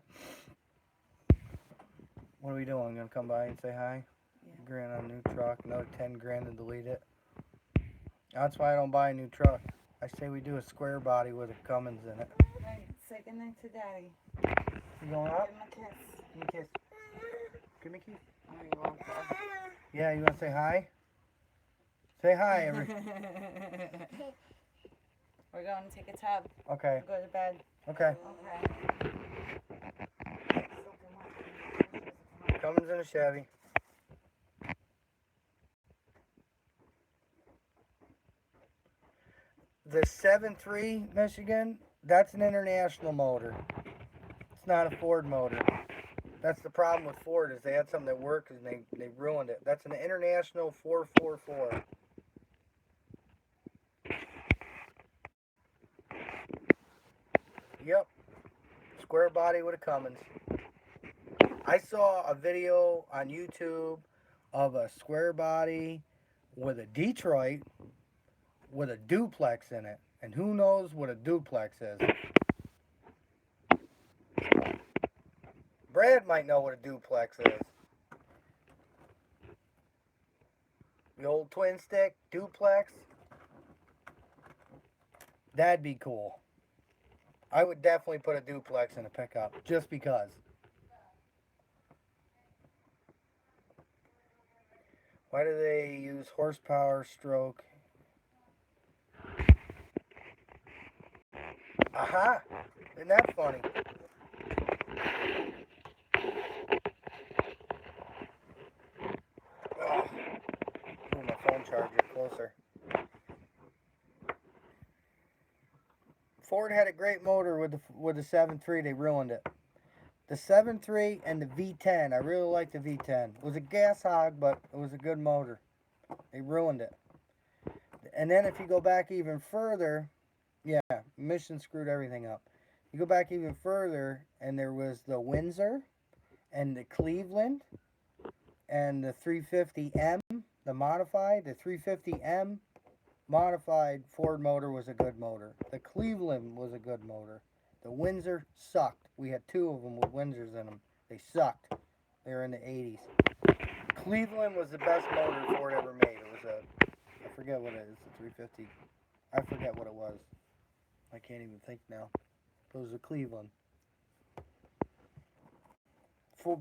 S1: What are we doing? Gonna come by and say hi?
S2: Yeah.
S1: $1,000 on a new truck. Another $10,000 to delete it. That's why I don't buy a new truck. I say we do a square body with a Cummins in it.
S2: Right, say goodnight to Daddy.
S1: You going up?
S2: Give him a kiss.
S1: Give me a kiss. Give me a kiss.
S2: Oh, you won't go.
S1: Yeah, you want to say hi? Say hi,
S2: We're going to take a tub.
S1: Okay.
S2: Go to bed.
S1: Okay.
S2: Okay.
S1: Cummins in a Chevy. The 7.3 Michigan, that's an international motor. It's not a Ford motor. That's the problem with Ford, is they had something that worked and they ruined it. That's an international 444. Yep. Square body with a Cummins. I saw a video on YouTube of a square body with a Detroit with a duplex in it. And who knows what a duplex is? Brad might know what a duplex is. The old twin stick duplex. That'd be cool. I would definitely put a duplex in a pickup just because. Why do they use horsepower stroke? Aha! Isn't that funny? Oh, move my phone charger closer. Ford had a great motor with the 7.3. They ruined it. The 7.3 and the V10. I really like the V10. It was a gas hog, but it was a good motor. They ruined it. And then if you go back even further, yeah, emission screwed everything up. You go back even further, and there was the Windsor and the Cleveland and the 350M, the modified. The 350M modified Ford motor was a good motor. The Cleveland was a good motor. The Windsor sucked. We had two of them with Windsors in them. They sucked. They were in the 80s. Cleveland was the best motor Ford ever made. It was a, I forget what it is, the 350. I forget what it was. I can't even think now. It was a Cleveland.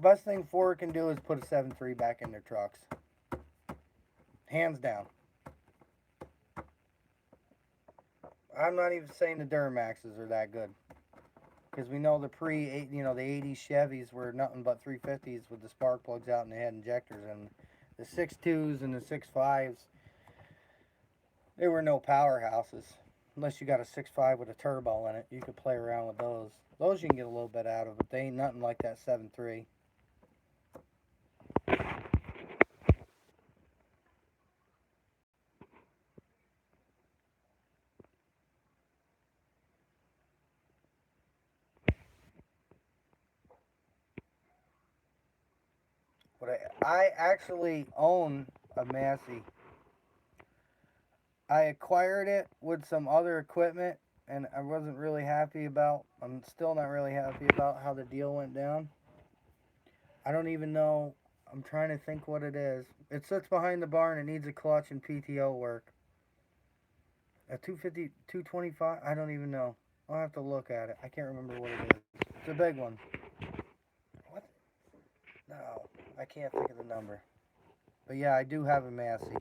S1: Best thing Ford can do is put a 7.3 back in their trucks. Hands down. I'm not even saying the Duramaxes are that good. Because we know the the 80s Chevys were nothing but 350s with the spark plugs out and they had injectors. And the 6.2s and the 6.5s, they were no powerhouses. Unless you got a 6.5 with a turbo in it, you could play around with those. Those you can get a little bit out of, but they ain't nothing like that 7.3. But I actually own a Massey. I acquired it with some other equipment, and I wasn't really happy about. I'm still not really happy about how the deal went down. I don't even know. I'm trying to think what it is. It sits behind the barn. It needs a clutch and PTO work. A 250, 225? I don't even know. I'll have to look at it. I can't remember what it is. It's a big one. What? No, I can't think of the number. But yeah, I do have a Massey.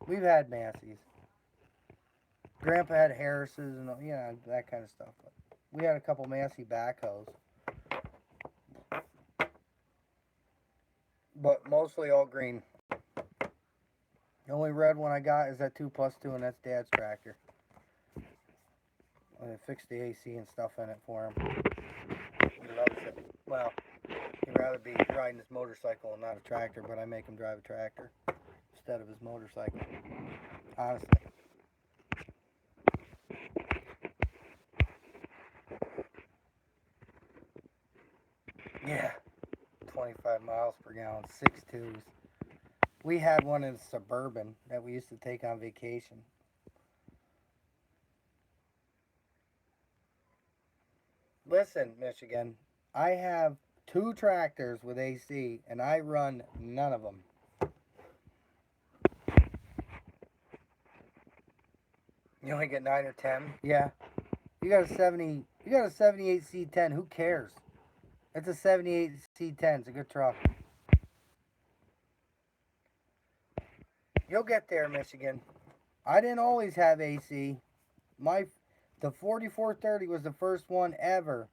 S1: We've had Masseys. Grandpa had Harris's and that kind of stuff. But we had a couple Massey backhoes. But mostly all green. The only red one I got is that 2+2, and that's Dad's tractor. I fixed the AC and stuff in it for him. He loves it. Well, he'd rather be riding his motorcycle and not a tractor, but I make him drive a tractor instead of his motorcycle. Honestly. Yeah. 25 miles per gallon, 6.2s. We had one in Suburban that we used to take on vacation. Listen, Michigan, I have 2 tractors with AC, and I run none of them. You only get 9 or 10? Yeah. You got a 78 C10. Who cares? It's a 78 C10. It's a good truck. You'll get there, Michigan. I didn't always have AC. The 4430 was the first one ever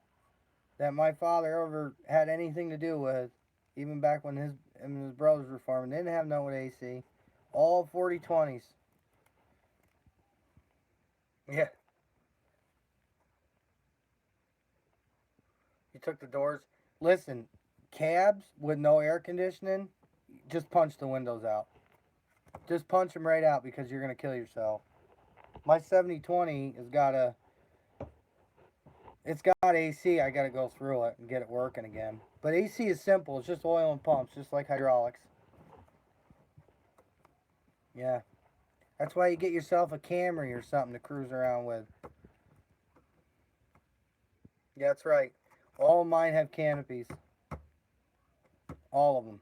S1: that my father ever had anything to do with. Even back when his brothers were farming, they didn't have no AC. All 4020s. Yeah. You took the doors. Listen, cabs with no air conditioning, just punch the windows out. Just punch them right out because you're gonna kill yourself. My 7020 has got a, it's got AC. I gotta go through it and get it working again. But AC is simple. It's just oil and pumps, just like hydraulics. Yeah, that's why you get yourself a Camry or something to cruise around with. Yeah, that's right. All of mine have canopies. All of them.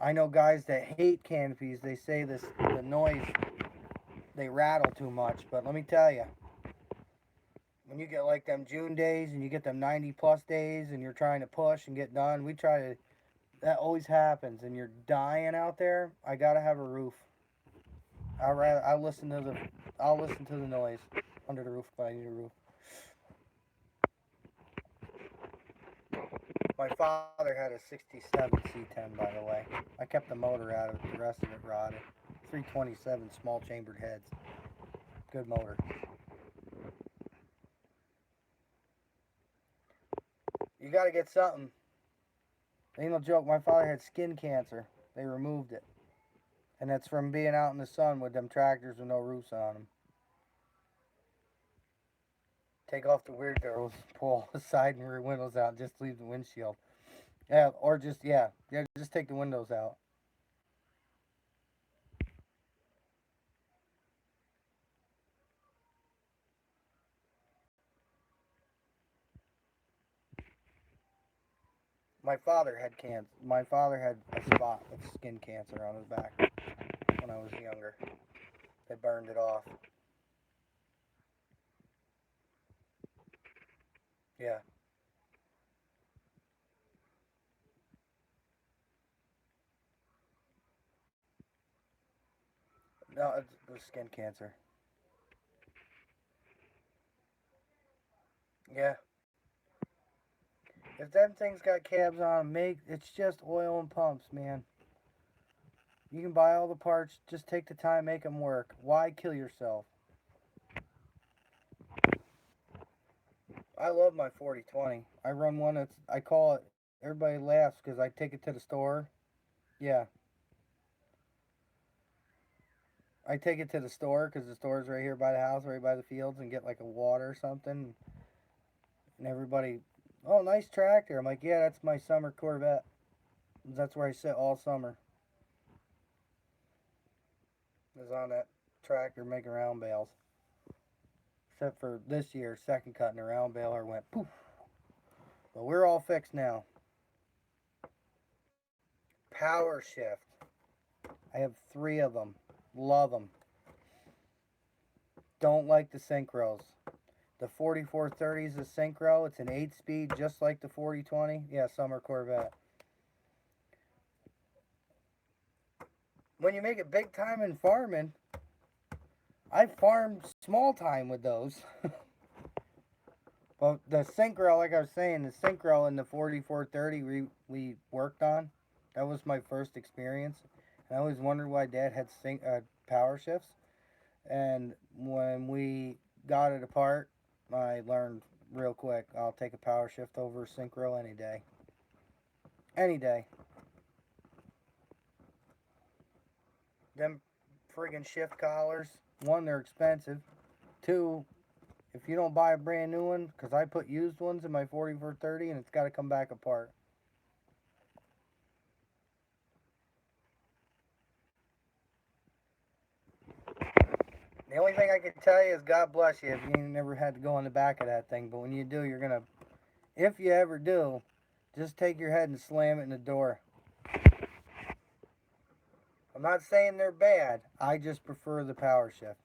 S1: I know guys that hate canopies. They say the noise, they rattle too much. But let me tell you, when you get like them June days and you get them 90 plus days and you're trying to push and get done, we try to. That always happens, and you're dying out there. I gotta have a roof. I'll listen to the noise under the roof, but I need a roof. My father had a '67 C10, by the way. I kept the motor out of it. The rest of it rotted. 327 small chambered heads. Good motor. You got to get something. Ain't no joke. My father had skin cancer. They removed it, and that's from being out in the sun with them tractors with no roofs on them. Take off the weird doors, pull the side and rear windows out, and just leave the windshield. Yeah, or just take the windows out. My father had cancer. My father had a spot of skin cancer on his back when I was younger. They burned it off. Yeah. No, it was skin cancer. Yeah. If them things got cabs on 'em, make it's just oil and pumps, man. You can buy all the parts. Just take the time, make them work. Why kill yourself? I love my 4020. I run one that's I call it. Everybody laughs because I take it to the store. Yeah, I take it to the store because the store's right here by the house, right by the fields, and get like a water or something. And everybody, oh, nice tractor. I'm like, yeah, that's my summer Corvette. That's where I sit all summer. Is on that tractor making round bales. Except for this year, second cutting a round baler went poof. But we're all fixed now. Power shift. I have three of them. Love them. Don't like the synchros. The 4430 is a synchro. It's an 8-speed, just like the 4020. Yeah, summer Corvette. When you make it big time in farming, I farmed small time with those. But the synchro, like I was saying, the synchro and the 4430 we worked on, that was my first experience. And I always wondered why Dad had power shifts. And when we got it apart, I learned real quick. I'll take a power shift over a synchro any day. Any day. Them friggin' shift collars. One, they're expensive. Two, if you don't buy a brand new one, because I put used ones in my 4430 and it's got to come back apart. The only thing I can tell you is God bless you if you never had to go on the back of that thing. But when you do, you're going to, if you ever do, just take your head and slam it in the door. I'm not saying they're bad. I just prefer the power shift.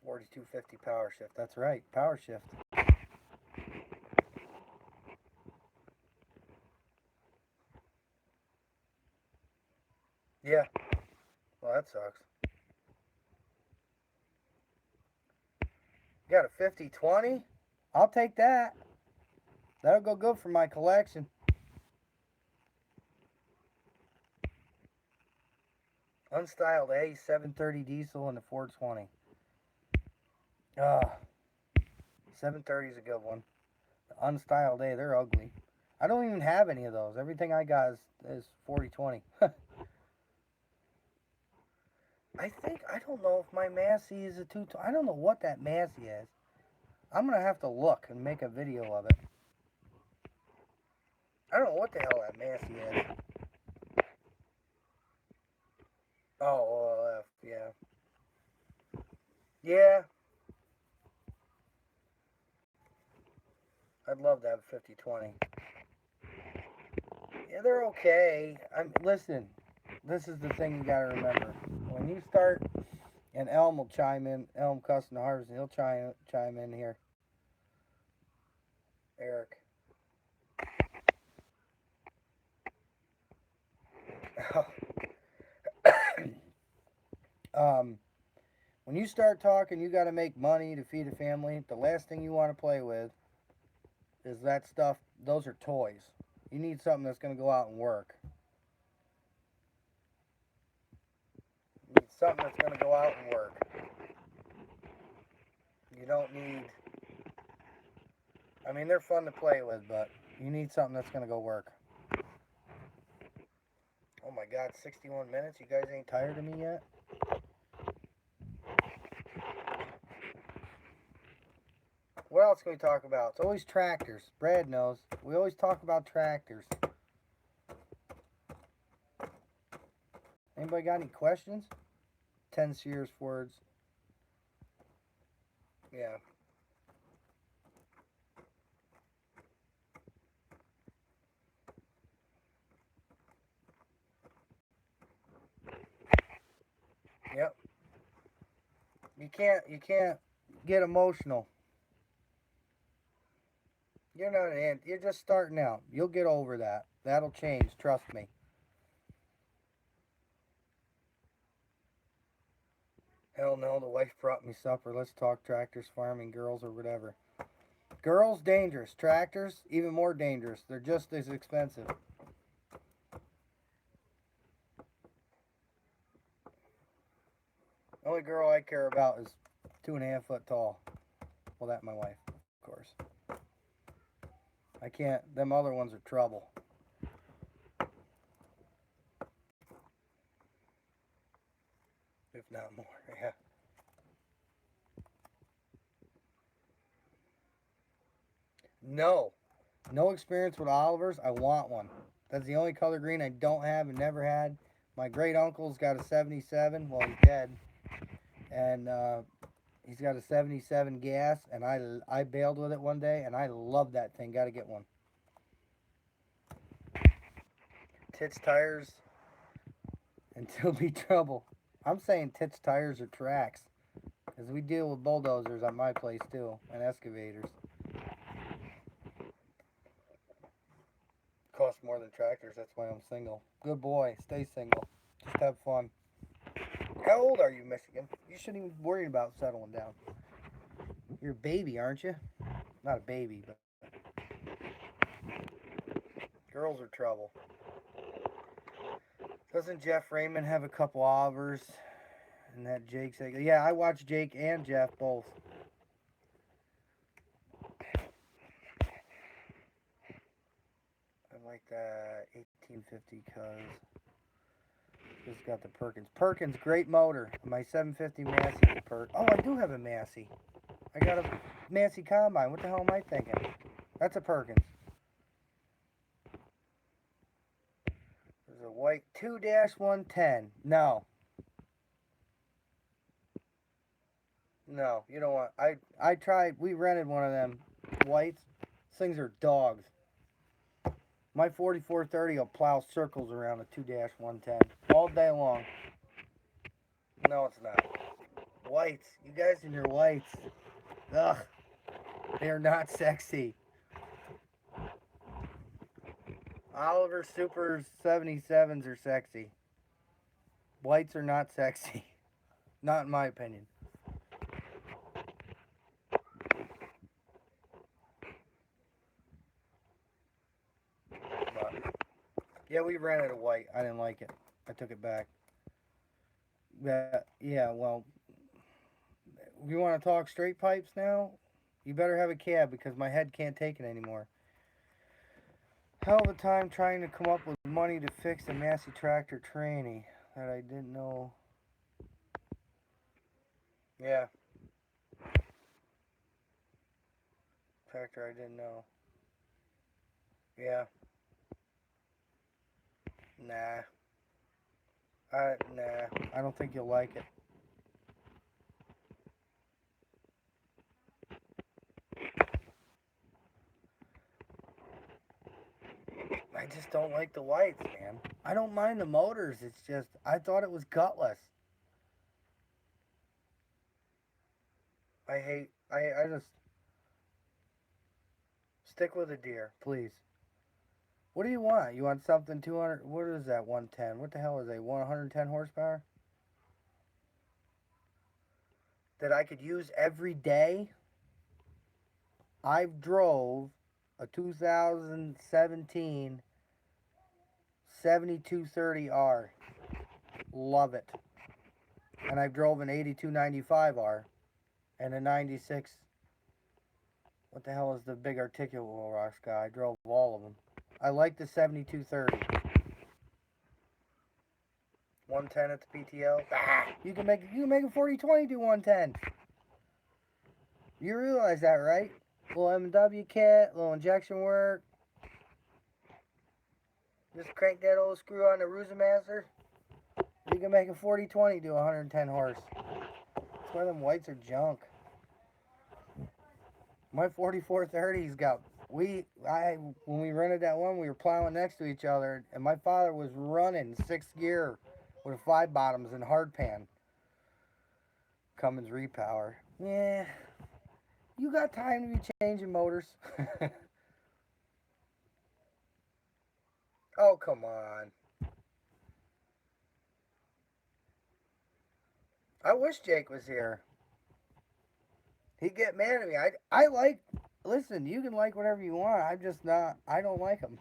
S1: 4250 power shift. That's right. Power shift. Yeah. Well, that sucks. You got a 5020? I'll take that. That'll go good for my collection. Unstyled A 730 diesel and the 420. Ah, 730 is a good one. The unstyled A, they're ugly. I don't even have any of those. Everything I got is 4020. I don't know if my Massey is a 220. I don't know what that Massey is. I'm going to have to look and make a video of it. I don't know what the hell that Massey is. Oh, OLF, yeah. Yeah. I'd love to have 5020. Yeah, they're okay. Listen, this is the thing you got to remember. When you start, and Elm will chime in, Elm Custom Harvest, he'll chime in here. Eric. When you start talking, you got to make money to feed a family. The last thing you want to play with is that stuff. Those are toys. You need something that's going to go out and work. You need something that's going to go out and work. You don't need. I mean, they're fun to play with, but you need something that's going to go work. Oh my God, 61 minutes? You guys ain't tired of me yet? What else can we talk about? It's always tractors. Brad knows. We always talk about tractors. Anybody got any questions? 10 Sears Fords. Yeah. Yep. You can't get emotional. You're not an ant. You're just starting out. You'll get over that. That'll change. Trust me. Hell no, the wife brought me supper. Let's talk tractors, farming, girls, or whatever. Girls, dangerous. Tractors, even more dangerous. They're just as expensive. The only girl I care about is 2.5 foot tall. Well, that my wife, of course. I can't. Them other ones are trouble. If not more, yeah. No. No experience with Olivers. I want one. That's the only color green I don't have and never had. My great uncle's got a 77. Well, he's dead. And he's got a 77 gas. And I bailed with it one day. And I love that thing. Got to get one. Tits tires until be trouble. I'm saying tits tires or tracks. Because we deal with bulldozers at my place too. And excavators. Cost more than tractors. That's why I'm single. Good boy. Stay single. Just have fun. How old are you, Michigan? You shouldn't even worry about settling down. You're a baby, aren't you? Not a baby, but girls are trouble. Doesn't Jeff Raymond have a couple Olivers? And that Jake said, yeah, I watch Jake and Jeff both. I like that 1850 cuz it's got the Perkins. Perkins, great motor. My 750 Massey Perk. Oh, I do have a Massey. I got a Massey Combine. What the hell am I thinking? That's a Perkins. There's a white 2-110. No. No, you don't want. I tried. We rented one of them whites. These things are dogs. My 4430 will plow circles around a 2-110 all day long. No, it's not. Whites. You guys and your whites. Ugh. They are not sexy. Oliver Super 77s are sexy. Whites are not sexy. Not in my opinion. But, yeah, we rented a white. I didn't like it. I took it back. Yeah, well, you want to talk straight pipes now? You better have a cab because my head can't take it anymore. Hell of a time trying to come up with money to fix a Massey tractor tranny that I didn't know. Yeah, tractor I didn't know. Yeah, nah. Nah. I don't think you'll like it. I just don't like the lights, man. I don't mind the motors. It's just I thought it was gutless. I hate. I just stick with a deer, please. What do you want? You want something 200? What is that? 110? What the hell is a 110 horsepower that I could use every day? I've drove a 2017 7230R. Love it. And I've drove an 8295R and a 96. What the hell is the big articulate rocks guy? I drove all of them. I like the 7230. 110 at the PTO. You can make a 4020 do 110. You realize that, right? Little M&W kit, little injection work. Just crank that old screw on the Ruzemaster. You can make a 4020 do 110 horse. That's why them whites are junk. My 4430's got when we rented that one, we were plowing next to each other, and my father was running 6th gear with 5 bottoms and hard pan. Cummins repower. Yeah, you got time to be changing motors. Oh, come on. I wish Jake was here. He'd get mad at me. I like, listen, you can like whatever you want. I'm just not, I don't like him.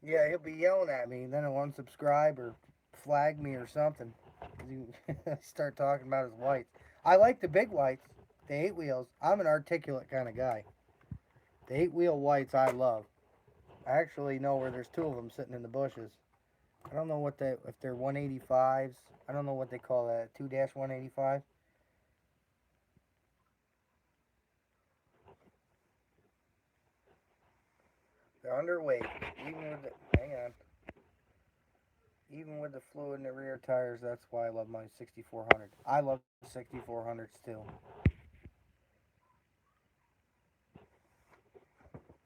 S1: Yeah, he'll be yelling at me, and then he'll unsubscribe or flag me or something. You start talking about his whites. I like the big whites, the 8 wheels. I'm an articulate kind of guy. The 8 wheel whites I love. I actually know where there's 2 of them sitting in the bushes. I don't know if they're 185s. I don't know what they call that. 2-185. They're underweight. Even with the hang on. Even with the fluid in the rear tires, that's why I love my 6400. I love 6400s too.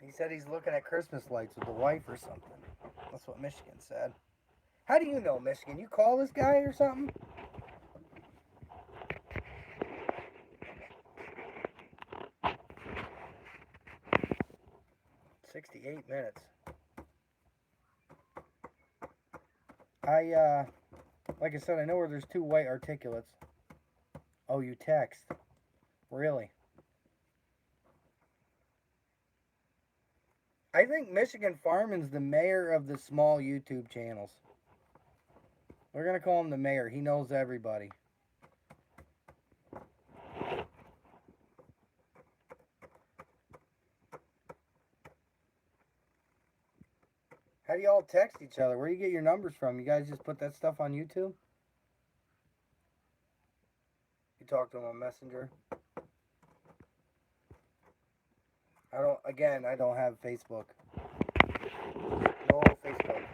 S1: He said he's looking at Christmas lights with the wife or something. That's what Michigan said. How do you know, Michigan? You call this guy or something? 68 minutes. Like I said, I know where there's 2 white articulates. Oh, you text. Really? I think Michigan Farman's the mayor of the small YouTube channels. We're going to call him the mayor. He knows everybody. How do y'all text each other? Where do you get your numbers from? You guys just put that stuff on YouTube? You talk to him on Messenger? I don't have Facebook. No Facebook.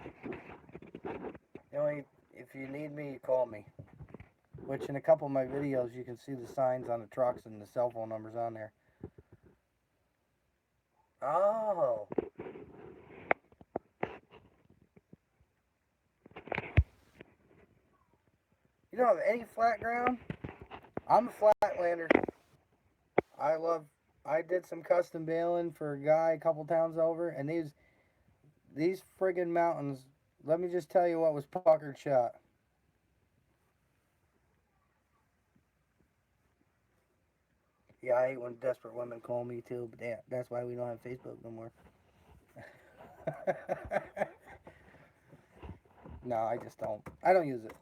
S1: If you need me, you call me. Which in a couple of my videos, you can see the signs on the trucks and the cell phone numbers on there. Oh. You don't have any flat ground? I'm a flatlander. I love. I did some custom baling for a guy a couple towns over, and these friggin' mountains. Let me just tell you what was puckered shut. Yeah, I hate when desperate women call me too, but that's why we don't have Facebook no more. No, I just don't. I don't use it.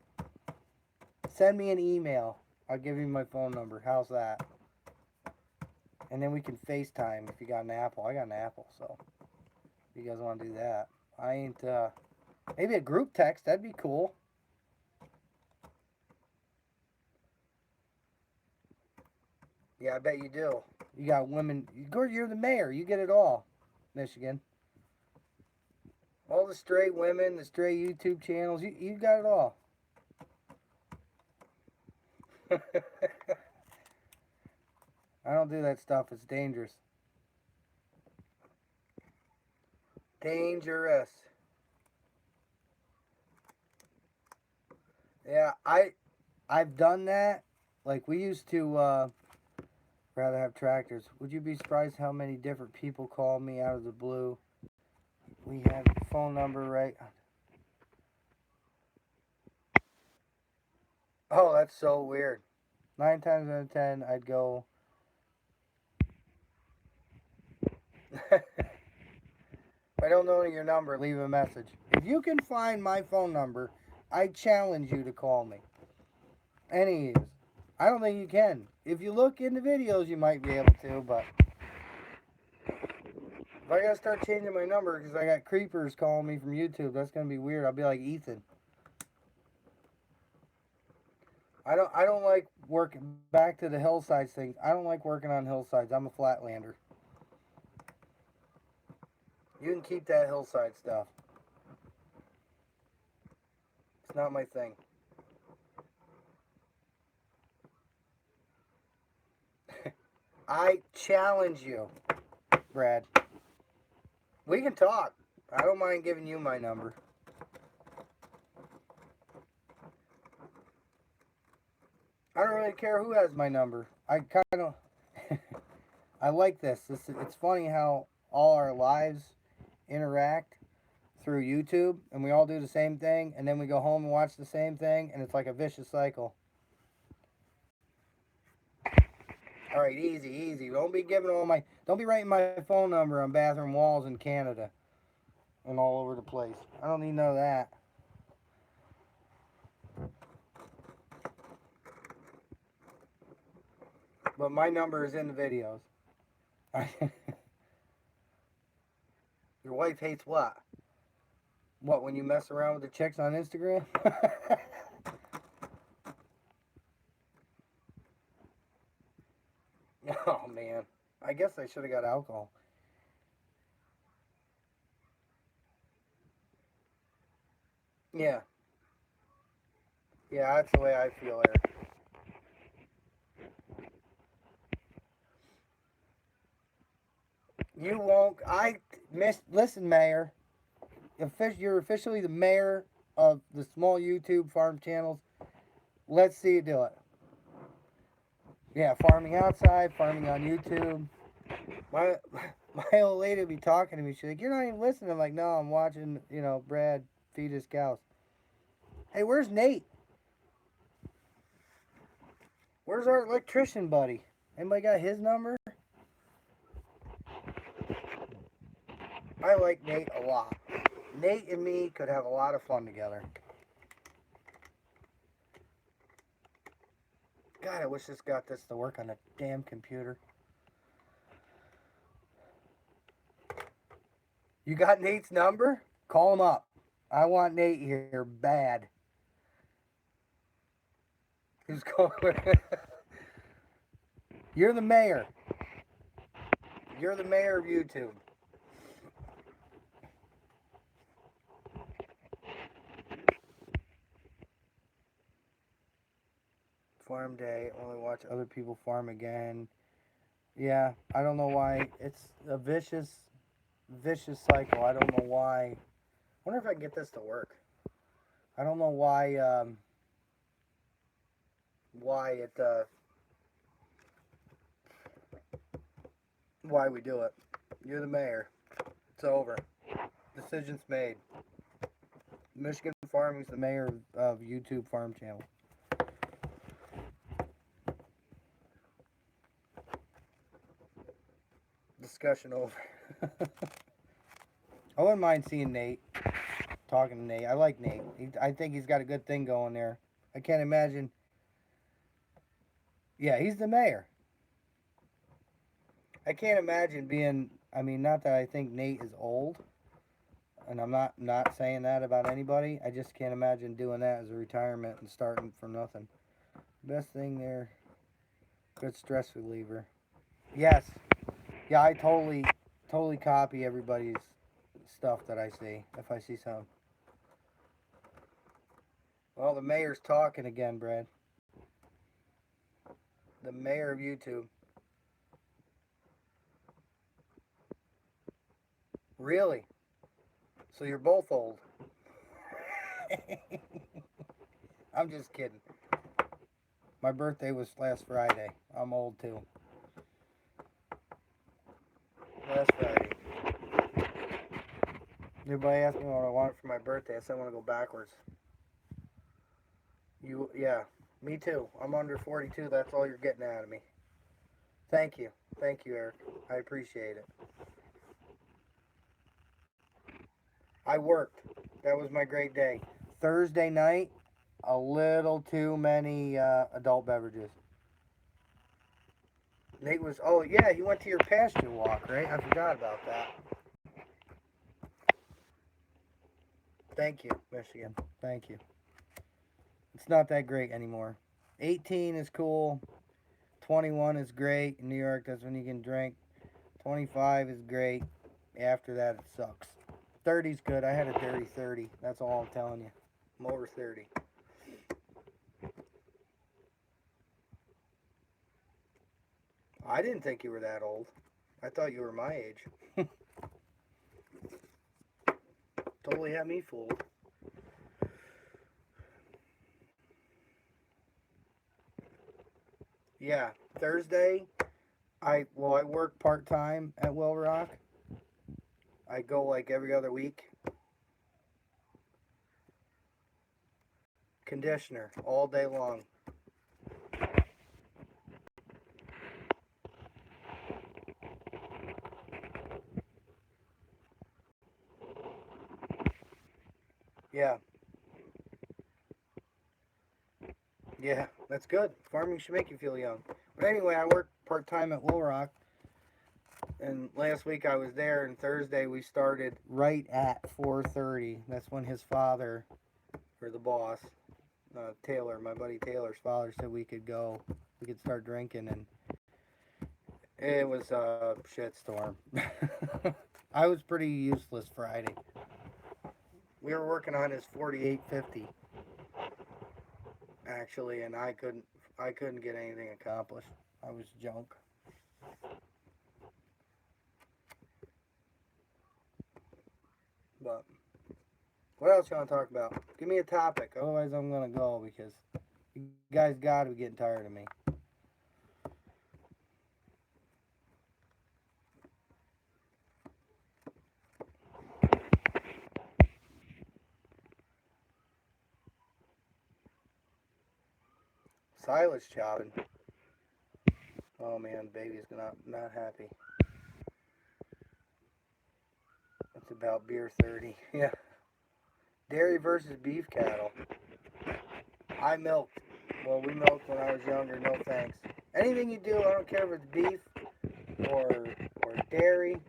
S1: Send me an email. I'll give you my phone number. How's that? And then we can FaceTime if you got an Apple. I got an Apple, so if you guys want to do that. I ain't, maybe a group text. That'd be cool. Yeah, I bet you do. You got women. You're the mayor. You get it all, Michigan. All the stray women, the stray YouTube channels. You got it all. I don't do that stuff. It's dangerous. Dangerous. Yeah, I've done that. Like we used to rather have tractors. Would you be surprised how many different people call me out of the blue? We have the phone number right. Oh, that's so weird. 9 times out of 10, I'd go. If I don't know your number, leave a message. If you can find my phone number, I challenge you to call me. Any use. I don't think you can. If you look in the videos, you might be able to, but if I gotta start changing my number because I got creepers calling me from YouTube, that's gonna be weird. I'll be like Ethan. I don't like working back to the hillsides thing. I don't like working on hillsides. I'm a flatlander. You can keep that hillside stuff. It's not my thing. I challenge you, Brad. We can talk. I don't mind giving you my number. I don't really care who has my number. I kind of I like this. It's funny how all our lives interact through YouTube, and we all do the same thing, and then we go home and watch the same thing, and it's like a vicious cycle. All right, easy. Don't be writing my phone number on bathroom walls in Canada and all over the place. I don't need none of that. But my number is in the videos. Your wife hates what? What, when you mess around with the chicks on Instagram? Oh, man. I guess I should have got alcohol. Yeah. Yeah, that's the way I feel, Eric. You won't. Listen, Mayor. You're officially the mayor of the small YouTube farm channels. Let's see you do it. Yeah, farming outside, farming on YouTube. My my old lady would be talking to me. She's like, "You're not even listening." I'm like, "No, I'm watching. Brad feed his cows." Hey, where's Nate? Where's our electrician buddy? Anybody got his number? I like Nate a lot. Nate and me could have a lot of fun together. God, I wish this got this to work on the damn computer. You got Nate's number? Call him up. I want Nate here bad. Who's calling? You're the mayor. You're the mayor of YouTube. Farm day. Only watch other people farm again. Yeah, I don't know why. It's a vicious cycle. I don't know why. I wonder if I can get this to work. I don't know why we do it. You're the mayor. It's over. Decision's made. Michigan Farming's the mayor of YouTube Farm Channel. Discussion over. I wouldn't mind seeing Nate. Talking to Nate. I like Nate. I think he's got a good thing going there. I can't imagine. Yeah, he's the mayor. I can't imagine being. I mean, not that I think Nate is old, and I'm not saying that about anybody. I just can't imagine doing that as a retirement and starting from nothing. Best thing there, good stress reliever. Yes, yeah, I totally copy everybody's stuff that I see if I see some. Well, the mayor's talking again, Brad. The mayor of YouTube. Really? So you're both old. I'm just kidding. My birthday was last Friday. I'm old too. Last Friday. Everybody asked me what I wanted for my birthday. I said I want to go backwards. Yeah, me too. I'm under 42. That's all you're getting out of me. Thank you. Thank you, Eric. I appreciate it. I worked. That was my great day. Thursday night, a little too many adult beverages. Nate was, oh yeah, he went to your pasture walk, right? I forgot about that. Thank you, Michigan. Thank you. It's not that great anymore. 18 is cool. 21 is great. In New York, that's when you can drink. 25 is great. After that, it sucks. 30 is good. I had a dirty 30. That's all I'm telling you. I'm over 30. I didn't think you were that old. I thought you were my age. Totally had me fooled. Yeah, Thursday, I work part time at Will Rock. I go like every other week. Conditioner all day long. Yeah, yeah, that's good. Farming should make you feel young. But anyway, I work part time at Will Rock, and last week I was there, and Thursday we started right at 4:30. That's when his father, or the boss, Taylor, my buddy Taylor's father, said we could go. We could start drinking, and it was a shitstorm. I was pretty useless Friday. We were working on his 4850 actually, and I couldn't get anything accomplished. I was junk. But what else you want to talk about? Give me a topic. Otherwise, I'm gonna go because you guys got to be getting tired of me. Silage chopping. Oh man, baby's not happy. It's about beer 30. Yeah. Dairy versus beef cattle. I milked. Well, we milked when I was younger. No thanks. Anything you do, I don't care if it's beef or dairy.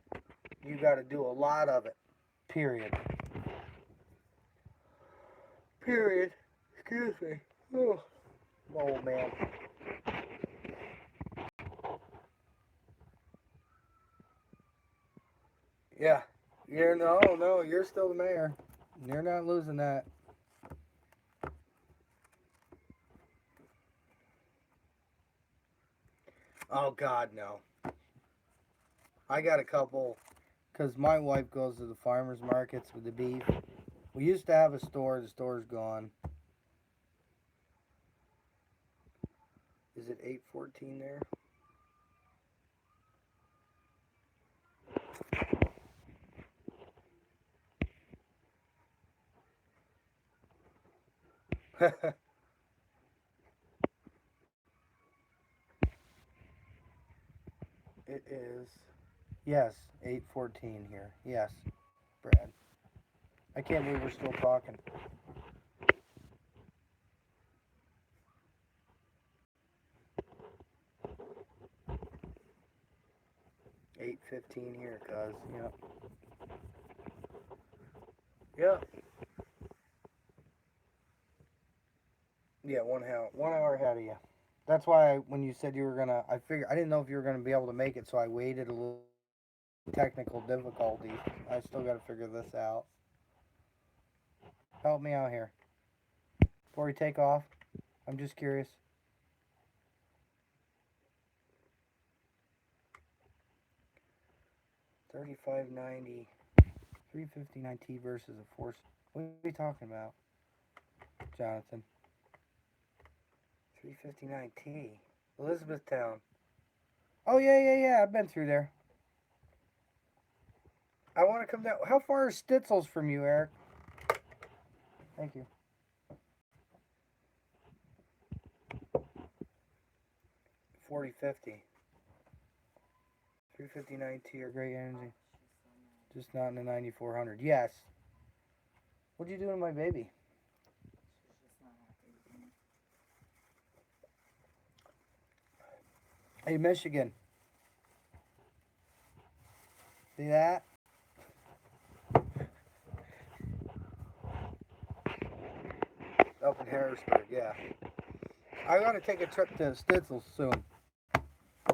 S1: You got to do a lot of it. Period. Period. Excuse me. Oh, old man. Yeah. No. You're still the mayor. You're not losing that. Oh God, no. I got a couple, cause my wife goes to the farmers markets with the beef. We used to have a store. The store's gone. Is it 8:14 there? It is Yes, 8:14 here. Yes, Brad. I can't believe we're still talking. 8:15 here, cuz. Yep. Yep. Yeah, 1 hour ahead of you. That's why when you said you were gonna, I didn't know if you were gonna be able to make it, so I waited a little. Technical difficulty. I still got to figure this out. Help me out here before we take off. I'm just curious. 3590, 359T versus a force. What are we talking about, Jonathan? 359T, Elizabethtown. Oh yeah. I've been through there. I want to come down. How far is Stitzel's from you, Eric? Thank you. 4050. 359T or great energy. Just not in the 9400. Yes. What'd you do to my baby? Hey, Michigan. See that? Up in Harrisburg, yeah. I gotta take a trip to Stitzel soon.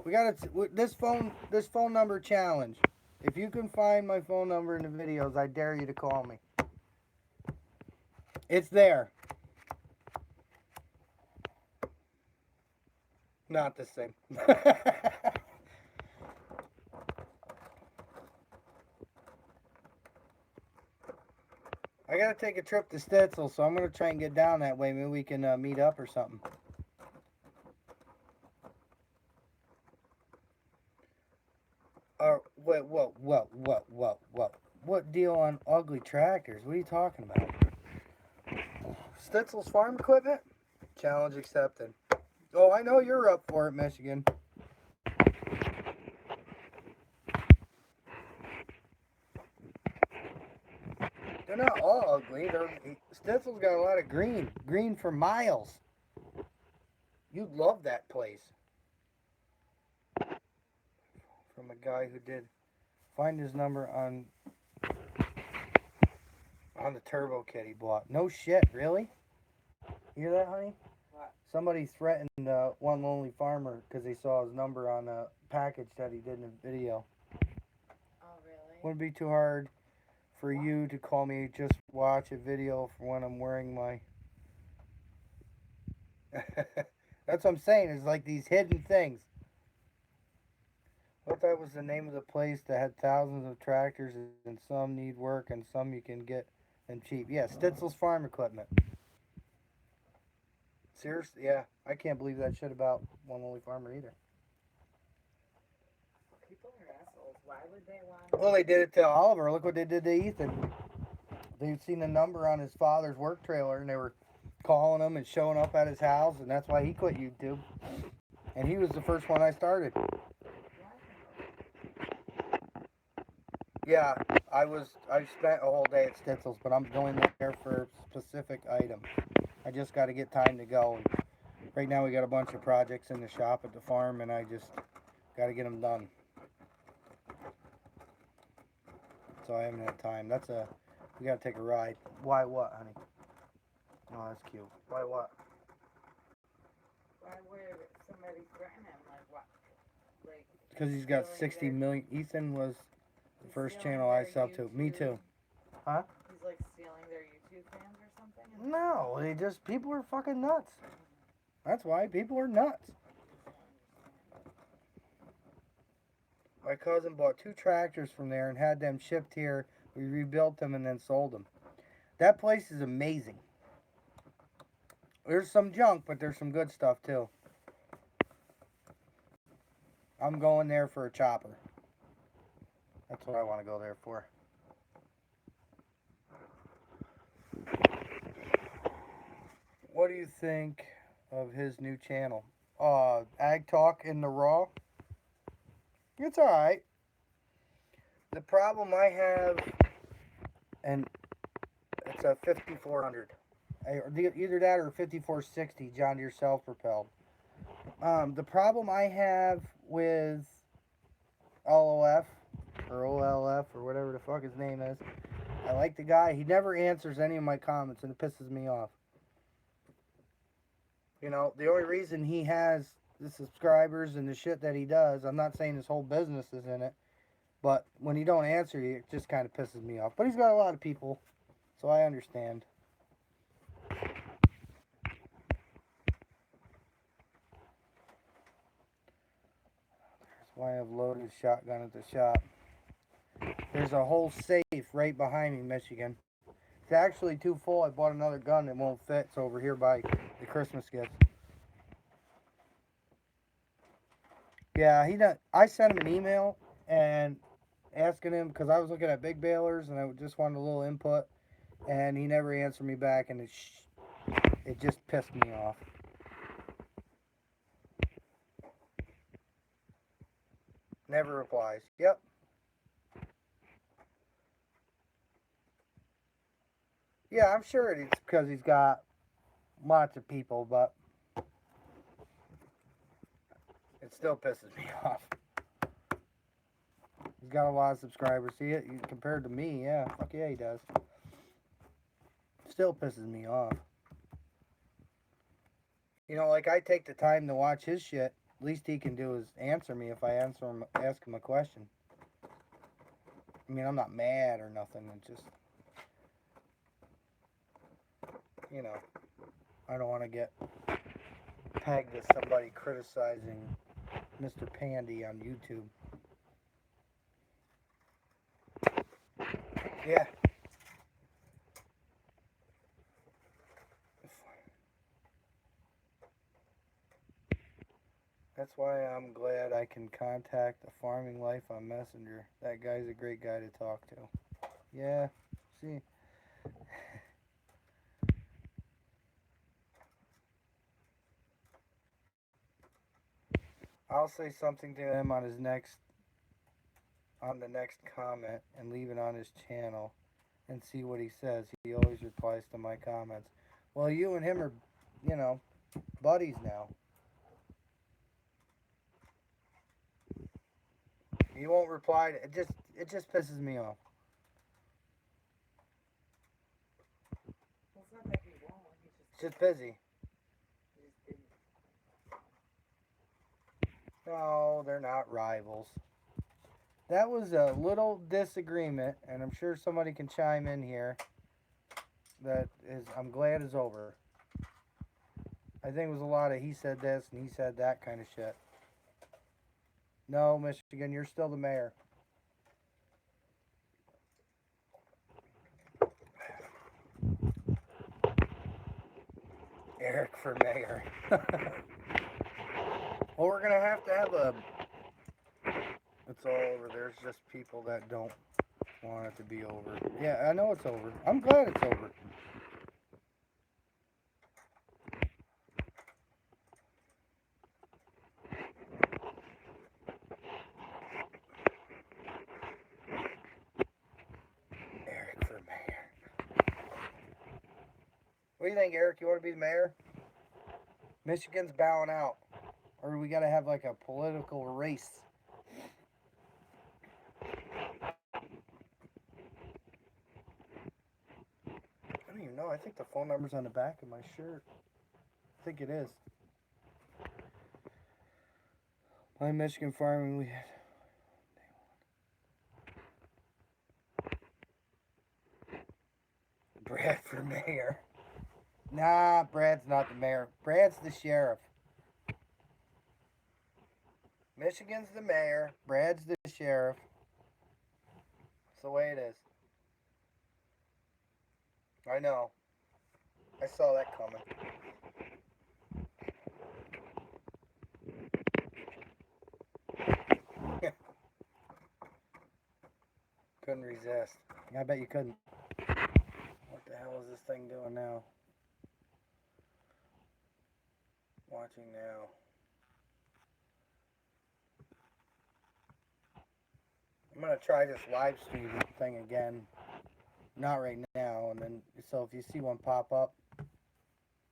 S1: We gotta this phone number challenge. If you can find my phone number in the videos, I dare you to call me. It's there. Not the same. I gotta take a trip to Stitzel, so I'm gonna try and get down that way. Maybe we can meet up or something. Whoa. What deal on ugly tractors? What are you talking about? Stitzel's farm equipment? Challenge accepted. Oh, I know you're up for it, Michigan. They're not all ugly. Stitzel's got a lot of green. Green for miles. You'd love that place. From a guy who did. Find his number on the turbo kit he bought. No shit, really? You hear that, honey?
S2: What?
S1: Somebody threatened one lonely farmer because they saw his number on a package that he did in a video.
S2: Oh, really?
S1: Wouldn't be too hard for you to call me. Just watch a video for when I'm wearing my. That's what I'm saying. It's like these hidden things. I thought that was the name of the place that had thousands of tractors, and some need work, and some you can get them cheap. Yeah, Stitzel's Farm Equipment. Seriously, yeah. I can't believe that shit about One Lonely Farmer either.
S2: People are assholes. Why would they want?
S1: Well, they did it to Oliver. Look what they did to Ethan. They'd seen the number on his father's work trailer, and they were calling him and showing up at his house, and that's why he quit YouTube. And he was the first one I started. Yeah, I spent a whole day at Stitzel's, but I'm going there for a specific item. I just got to get time to go. And right now we got a bunch of projects in the shop at the farm, and I just got to get them done. So I haven't had time. We got to take a ride. Why what, honey? Oh, that's cute. Why what?
S2: Why would somebody threaten him? Like what? Like.
S1: Because he's got 60 million. Ethan was the first channel I subbed to. Me too. Huh?
S2: He's like stealing their YouTube fans or something?
S1: No, people are fucking nuts. That's why people are nuts. My cousin bought 2 tractors from there and had them shipped here. We rebuilt them and then sold them. That place is amazing. There's some junk, but there's some good stuff too. I'm going there for a chopper. That's what I want to go there for. What do you think of his new channel? Ag Talk in the Raw? It's alright. The problem I have, and it's a 5400. Either that or 5460 John Deere self-propelled. The problem I have with LOF or OLF or whatever the fuck his name is, I like the guy. He never answers any of my comments and it pisses me off. You know, the only reason he has the subscribers and the shit that he does, I'm not saying his whole business is in it, but when he don't answer you, it just kind of pisses me off. But he's got a lot of people, so I understand. That's why I've loaded shotgun at the shop. There's a whole safe right behind me, Michigan. It's actually too full. I bought another gun that won't fit. It's over here by the Christmas gifts. Yeah, he does. I sent him an email and asking him because I was looking at big balers and I just wanted a little input, and he never answered me back, and it just pissed me off. Never replies. Yep. Yeah, I'm sure it's because he's got lots of people, but it still pisses me off. He's got a lot of subscribers. See it compared to me, yeah. Fuck yeah, he does. Still pisses me off. You know, like I take the time to watch his shit. Least he can do is answer me if I ask him a question. I mean, I'm not mad or nothing. It's just, you know, I don't want to get pegged as somebody criticizing Mr. Pandy on YouTube. Yeah. That's why I'm glad I can contact the Farming Life on Messenger. That guy's a great guy to talk to. Yeah, see. I'll say something to him on the next comment and leave it on his channel and see what he says. He always replies to my comments. Well, you and him are, you know, buddies now. He won't reply. It just pisses me off.
S2: Well, it's not that he won't.
S1: It's just busy.
S2: He just didn't.
S1: No, they're not rivals. That was a little disagreement, and I'm sure somebody can chime in here. I'm glad is over. I think it was a lot of he said this and he said that kind of shit. No, Michigan, you're still the mayor. Eric for mayor. Well, we're gonna have a. It's all over. There's just people that don't want it to be over. Yeah, I know it's over. I'm glad it's over. Eric for mayor. What do you think, Eric? You want to be the mayor? Michigan's bowing out. Or we gotta have like a political race. I don't even know. I think the phone number's on the back of my shirt. I think it is. My Michigan farming, we had. Brad for mayor. Nah, Brad's not the mayor. Brad's the sheriff. Michigan's the mayor. Brad's the sheriff. That's the way it is. I know. I saw that coming. Couldn't resist. I bet you couldn't. What the hell is this thing doing now? Watching now. I'm going to try this live stream thing again. Not right now. And then, so if you see one pop up,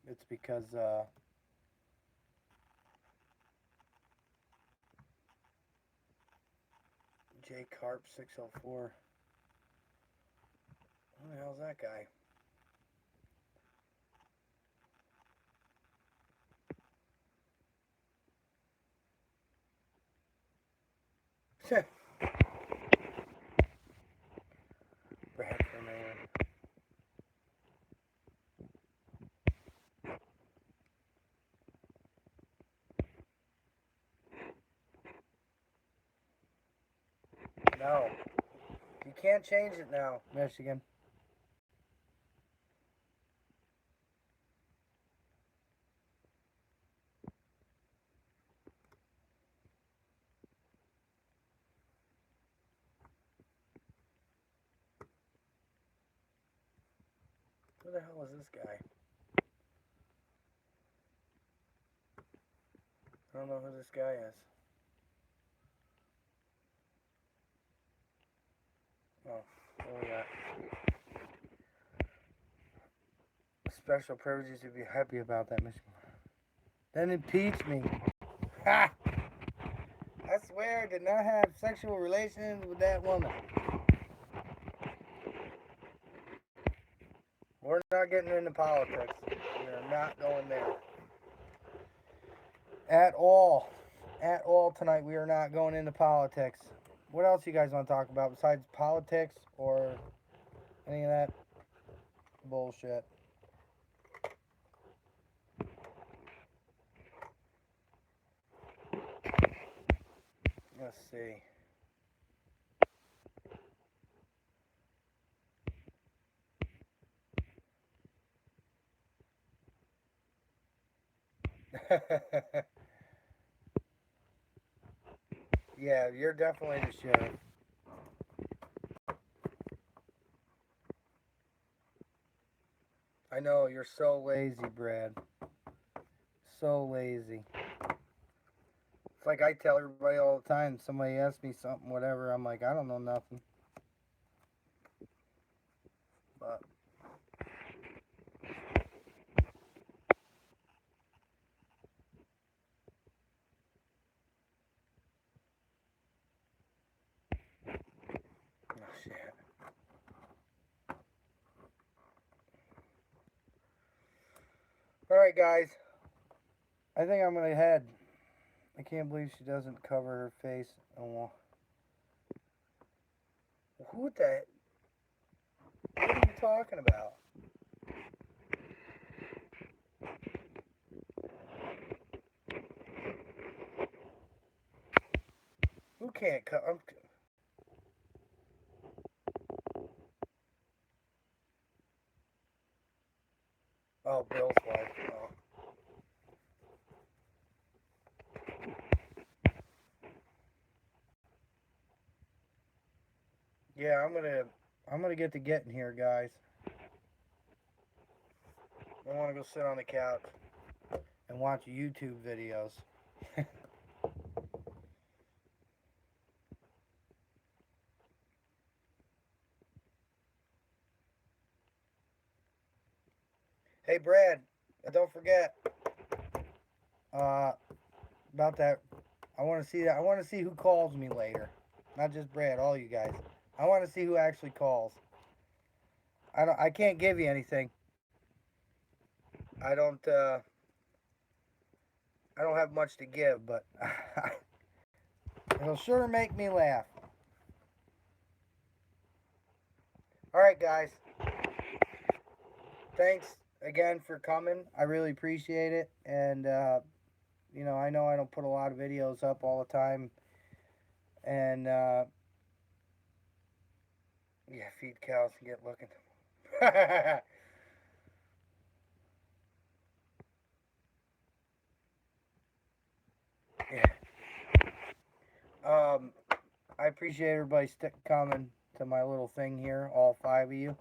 S1: it's because, J Carp 604. Who the hell's that guy? Brad for man. No. You can't change it now, Michigan. Who the hell is this guy? I don't know who this guy is. Oh, what we got? Special privileges, you'd be happy about that, Michigan. Then impeach me. Ha! I swear I did not have sexual relations with that woman. We're not getting into politics. We are not going there. At all. At all tonight, we are not going into politics. What else you guys want to talk about besides politics or any of that bullshit? Let's see. Yeah, you're definitely the sheriff. I know, you're so lazy, Brad. So lazy. It's like I tell everybody all the time, somebody asks me something, whatever, I'm like, I don't know nothing. But oh shit. Alright guys. I think I'm gonna head. I can't believe she doesn't cover her face. Oh, who the? What are you talking about? Who can't cover? Oh, Bill's wife. Oh. Yeah, I'm gonna get to getting here, guys. I want to go sit on the couch and watch YouTube videos. Hey, Brad, don't forget about that. I want to see that. I want to see who calls me later, not just Brad. All you guys. I want to see who actually calls. I can't give you anything. I don't have much to give, but it'll sure make me laugh. All right, guys. Thanks again for coming. I really appreciate it. And, you know I don't put a lot of videos up all the time. And, yeah, feed cows and get looking. Yeah. I appreciate everybody coming to my little thing here, all 5 of you.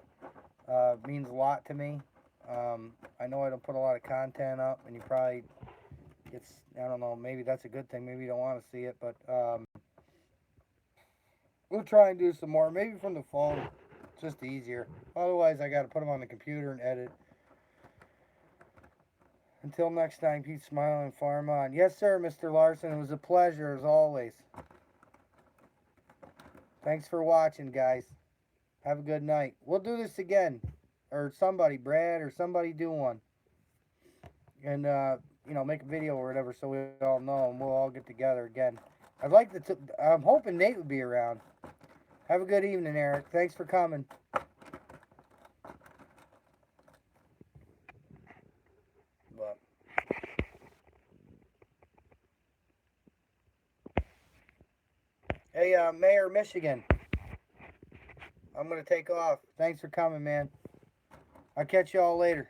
S1: It means a lot to me. I know I don't put a lot of content up, and you probably, I don't know, maybe that's a good thing. Maybe you don't want to see it, but We'll try and do some more. Maybe from the phone. It's just easier. Otherwise, I got to put them on the computer and edit. Until next time, keep smiling and farm on. Yes, sir, Mr. Larson. It was a pleasure, as always. Thanks for watching, guys. Have a good night. We'll do this again. Or somebody, Brad, or somebody do one. And, make a video or whatever so we all know and we'll all get together again. I'd like to, I'm hoping Nate would be around. Have a good evening, Eric. Thanks for coming. But, hey, Mayor Michigan. I'm going to take off. Thanks for coming, man. I'll catch you all later.